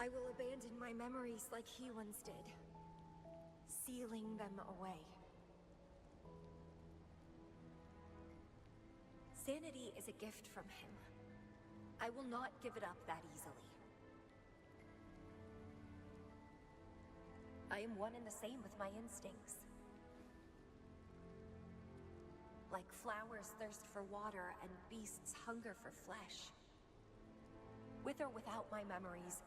I will abandon my memories like he once did, sealing them away. Sanity is a gift from him. I will not give it up that easily. I am one and the same with my instincts. Like flowers thirst for water and beasts hunger for flesh. With or without my memories,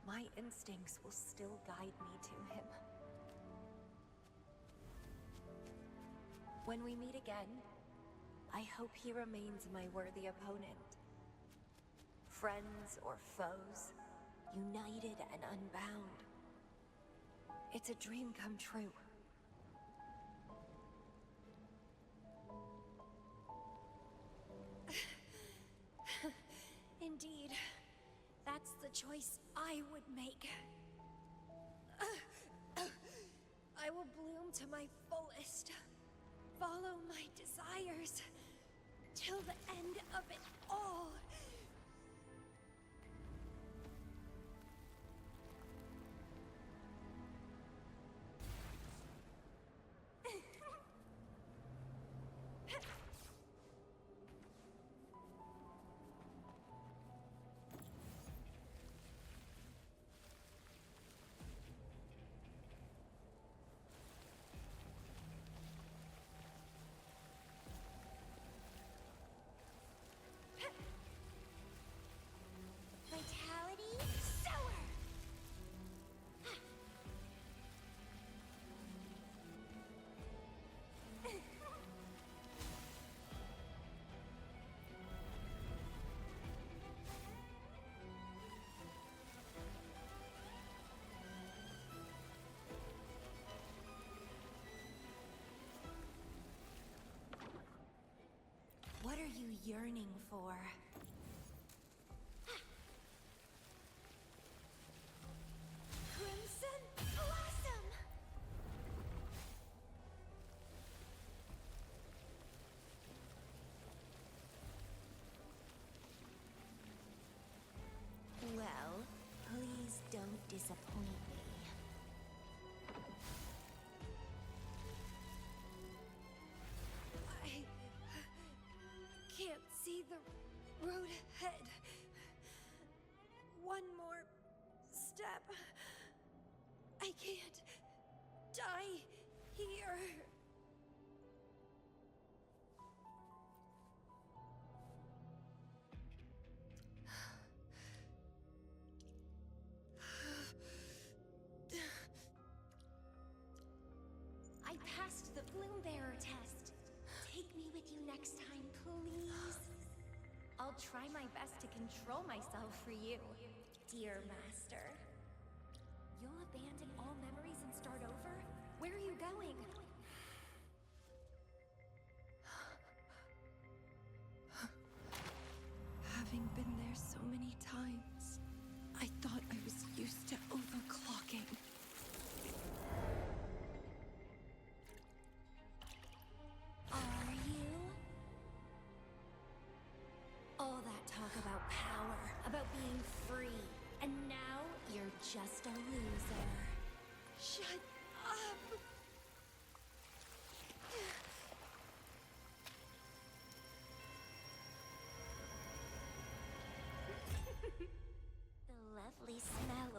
my instincts will still guide me to him. When we meet again, I hope he remains my worthy opponent. Friends or foes, united and unbound. It's a dream come true. Indeed, that's the choice I would make. I will bloom to my fullest, follow my desires, till the end of it all. Vitality sour. What are you yearning for? Crimson Blossom! Well, please don't disappoint me. I can't see the road ahead. One more step. I can't die here. I passed the Bloom Bearer test. Take me with you next time, please. I'll try my best to control myself for you, dear master. You'll abandon all memories and start over? Where are you going? Having been there so many times, I thought I was used to overclocking. Are you? All that talk about power, about being free, and now you're just a loser. Shut up! The lovely smell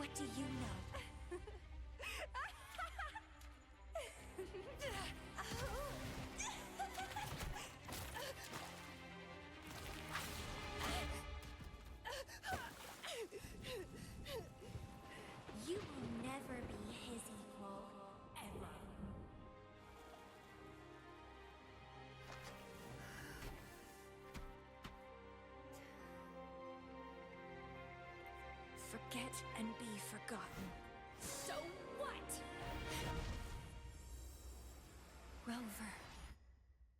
What do you know? You will never be his equal, ever. Forget and be forgotten. So what? Rover,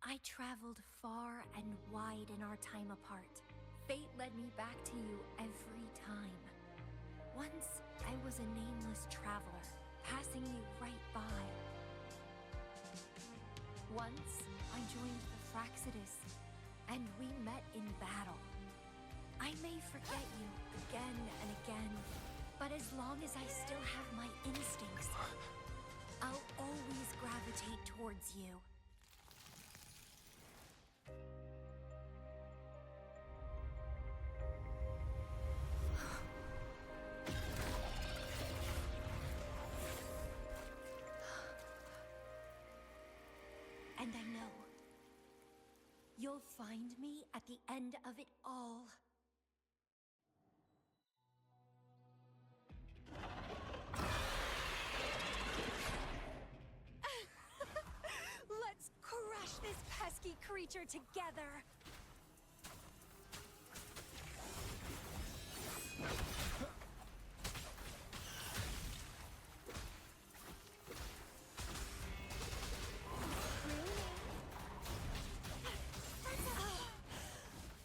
I traveled far and wide in our time apart. Fate led me back to you every time. Once, I was a nameless traveler, passing you right by. Once, I joined the Fraxidus, and we met in battle. I may forget you again and again, but as long as I still have my instincts, I'll always gravitate towards you. And I know you'll find me at the end of it all. Let's crush this pesky creature together!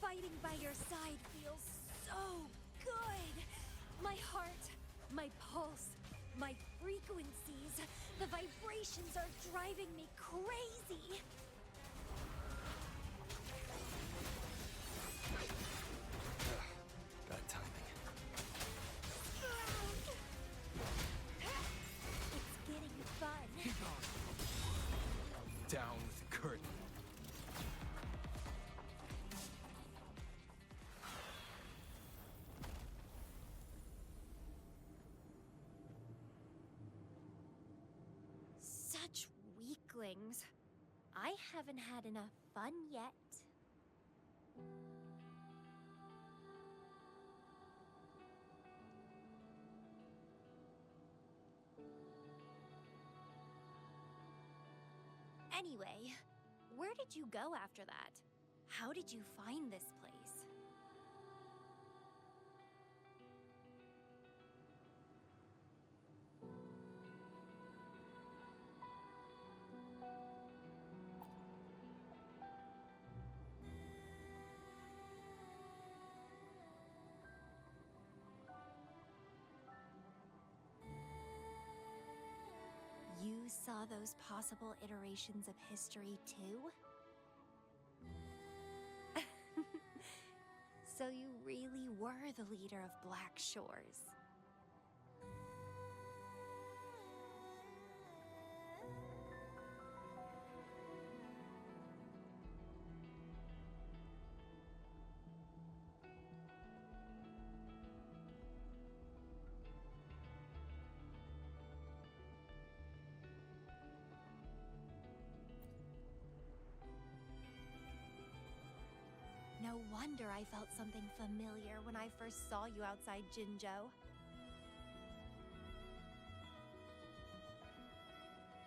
Fighting by your side feels so good! My heart, my pulse, my frequencies, the vibrations are driving me crazy! Bad timing. It's getting fun. Down with the curtain. Such weaklings. I haven't had enough fun yet. Anyway, where did you go after that? How did you find this place? You saw those possible iterations of history too? So you really were the leader of Black Shores. No wonder I felt something familiar when I first saw you outside Jinzhou.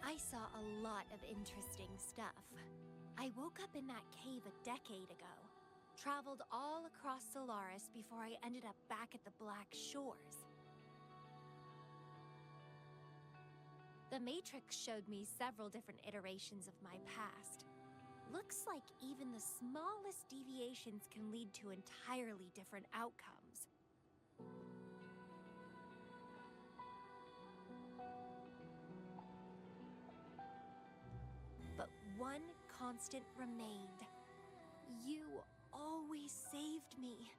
I saw a lot of interesting stuff. I woke up in that cave a decade ago, traveled all across Solaris before I ended up back at the Black Shores. The Matrix showed me several different iterations of my past. Looks like even the smallest deviations can lead to entirely different outcomes. But one constant remained. You always saved me,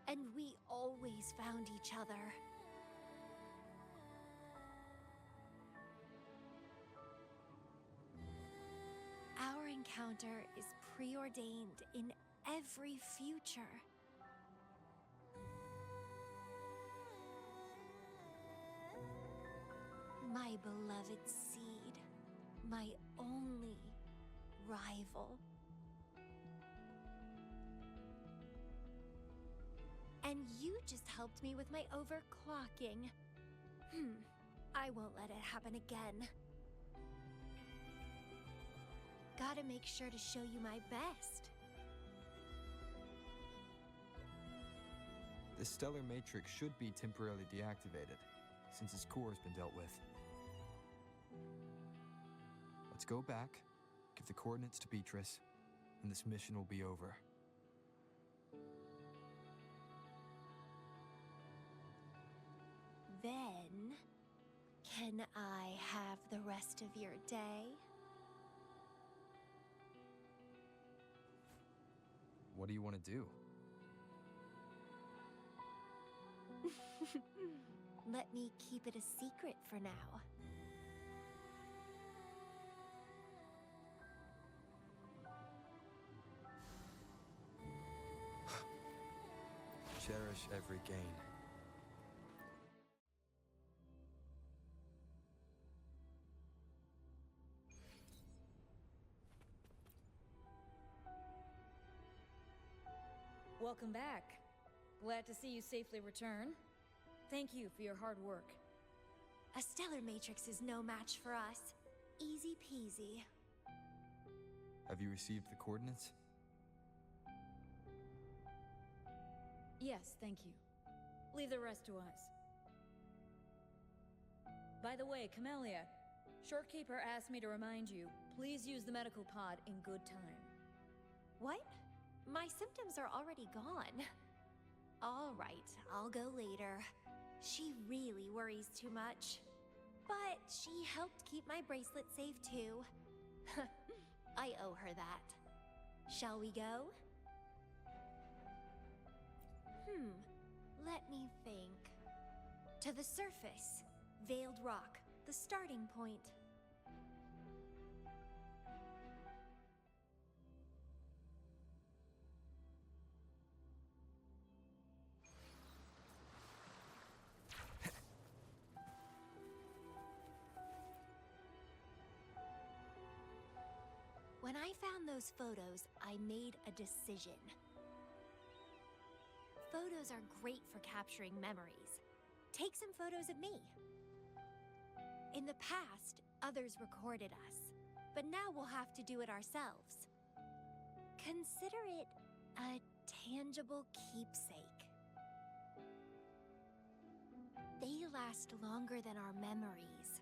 and we always found each other. Our encounter is preordained in every future. beloved seed, my only rival. And you just helped me with my overclocking. I won't let it happen again. Gotta make sure to show you my best. The stellar matrix should be temporarily deactivated, since its core has been dealt with. Let's go back, give the coordinates to Beatrice, and this mission will be over. Then, can I have the rest of your day? What do you want to do? Let me keep it a secret for now. Cherish every gain. Welcome back. Glad to see you safely return. Thank you for your hard work. A stellar matrix is no match for us. Easy peasy. Have you received the coordinates? Yes, thank you. Leave the rest to us. By the way, Camellya, Shorekeeper asked me to remind you, please use the medical pod in good time. What? My symptoms are already gone. All right, I'll go later. She really worries too much. But she helped keep my bracelet safe too. I owe her that. Shall we go? Let me think. To the surface. Veiled Rock, the starting point. When I found those photos, I made a decision. Photos are great for capturing memories. Take some photos of me. In the past, others recorded us, but now we'll have to do it ourselves. Consider it a tangible keepsake. They last longer than our memories.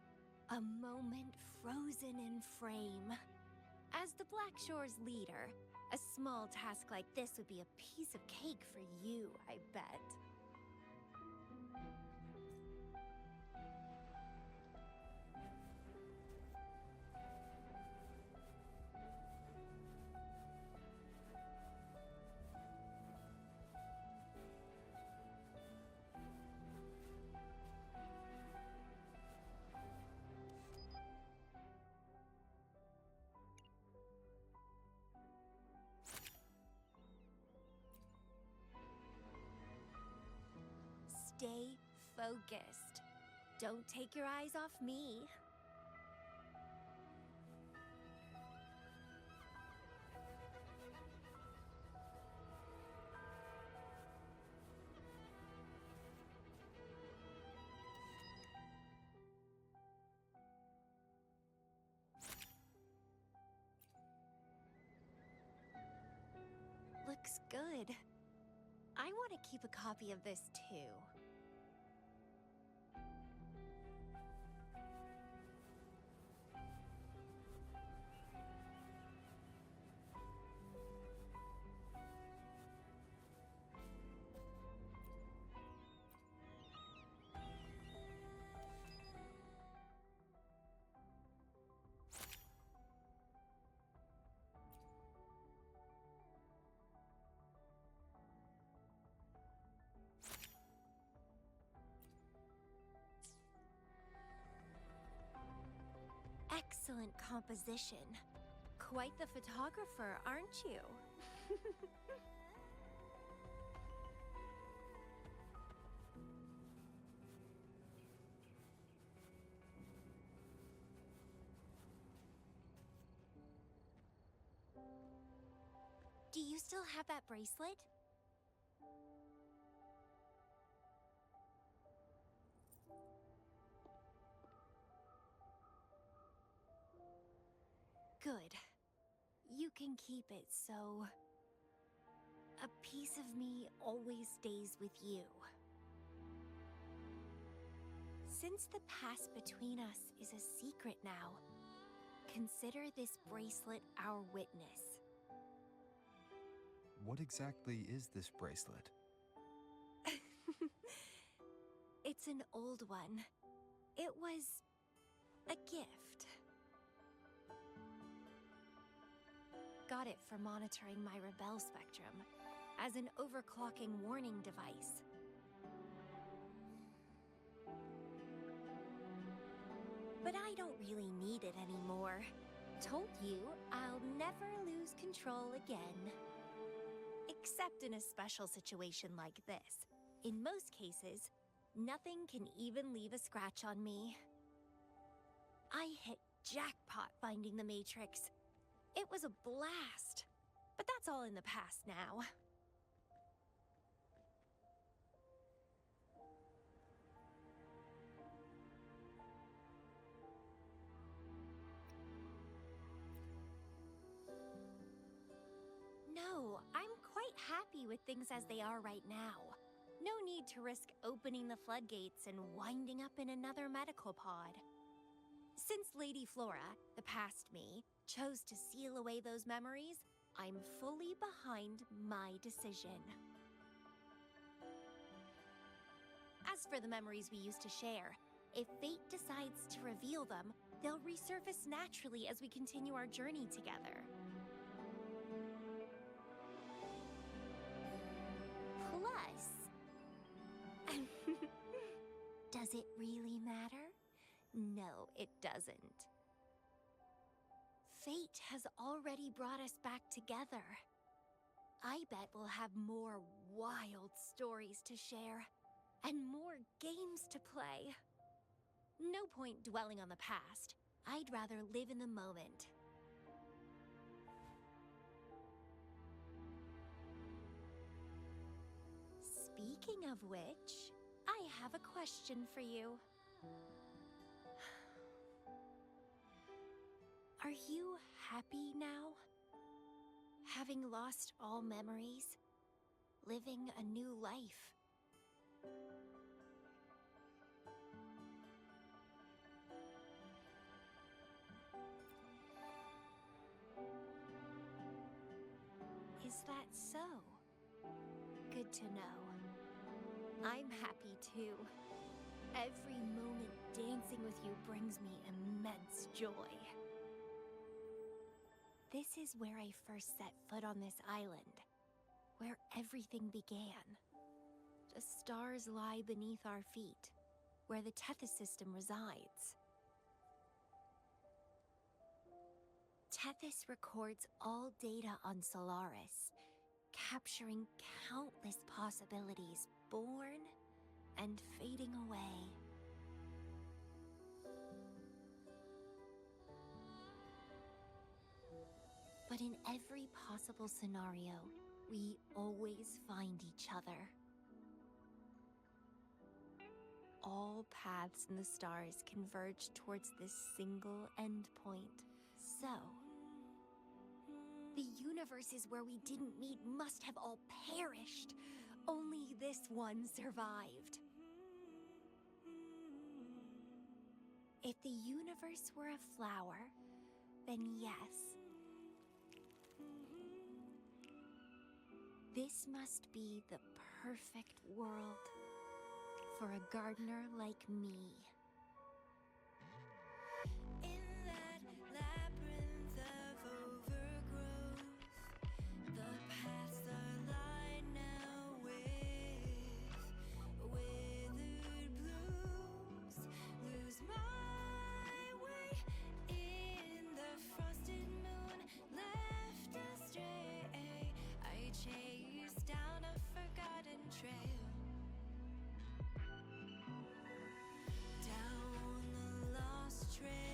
A moment frozen in frame. As the Black Shore's leader, a small task like this would be a piece of cake for you, I bet. Stay focused. Don't take your eyes off me. Looks good. I want to keep a copy of this too. Excellent composition. Quite the photographer, aren't you? you still have that bracelet? Good. You can keep it, so... a piece of me always stays with you. Since the past between us is a secret now, consider this bracelet our witness. What exactly is this bracelet? It's an old one. It was a gift. Got it for monitoring my rebel spectrum as an overclocking warning device. But I don't really need it anymore. Told you I'll never lose control again. Except in a special situation like this. In most cases, nothing can even leave a scratch on me. I hit jackpot finding the Matrix. It was a blast. But that's all in the past now. No, I'm quite happy with things as they are right now. No need to risk opening the floodgates and winding up in another medical pod. Since Lady Flora, the past me, chose to seal away those memories, I'm fully behind my decision. As for the memories we used to share, if fate decides to reveal them, they'll resurface naturally as we continue our journey together. Plus... does it really matter? No, it doesn't. Fate has already brought us back together. I bet we'll have more wild stories to share, and more games to play. No point dwelling on the past. I'd rather live in the moment. Speaking of which, I have a question for you. Are you happy now? Having lost all memories? Living a new life? Is that so? Good to know. I'm happy too. Every moment dancing with you brings me immense joy. This is where I first set foot on this island, where everything began. The stars lie beneath our feet, where the Tethys system resides. Tethys records all data on Solaris, capturing countless possibilities born and fading away. But in every possible scenario, we always find each other. All paths in the stars converge towards this single endpoint. So, the universes where we didn't meet must have all perished. Only this one survived. If the universe were a flower, then yes. This must be the perfect world for a gardener like me. In that labyrinth of overgrowth, the paths are lined now with withered blooms. Lose my way in the frosted moon, left astray. I chased down a forgotten trail. Down the lost trail.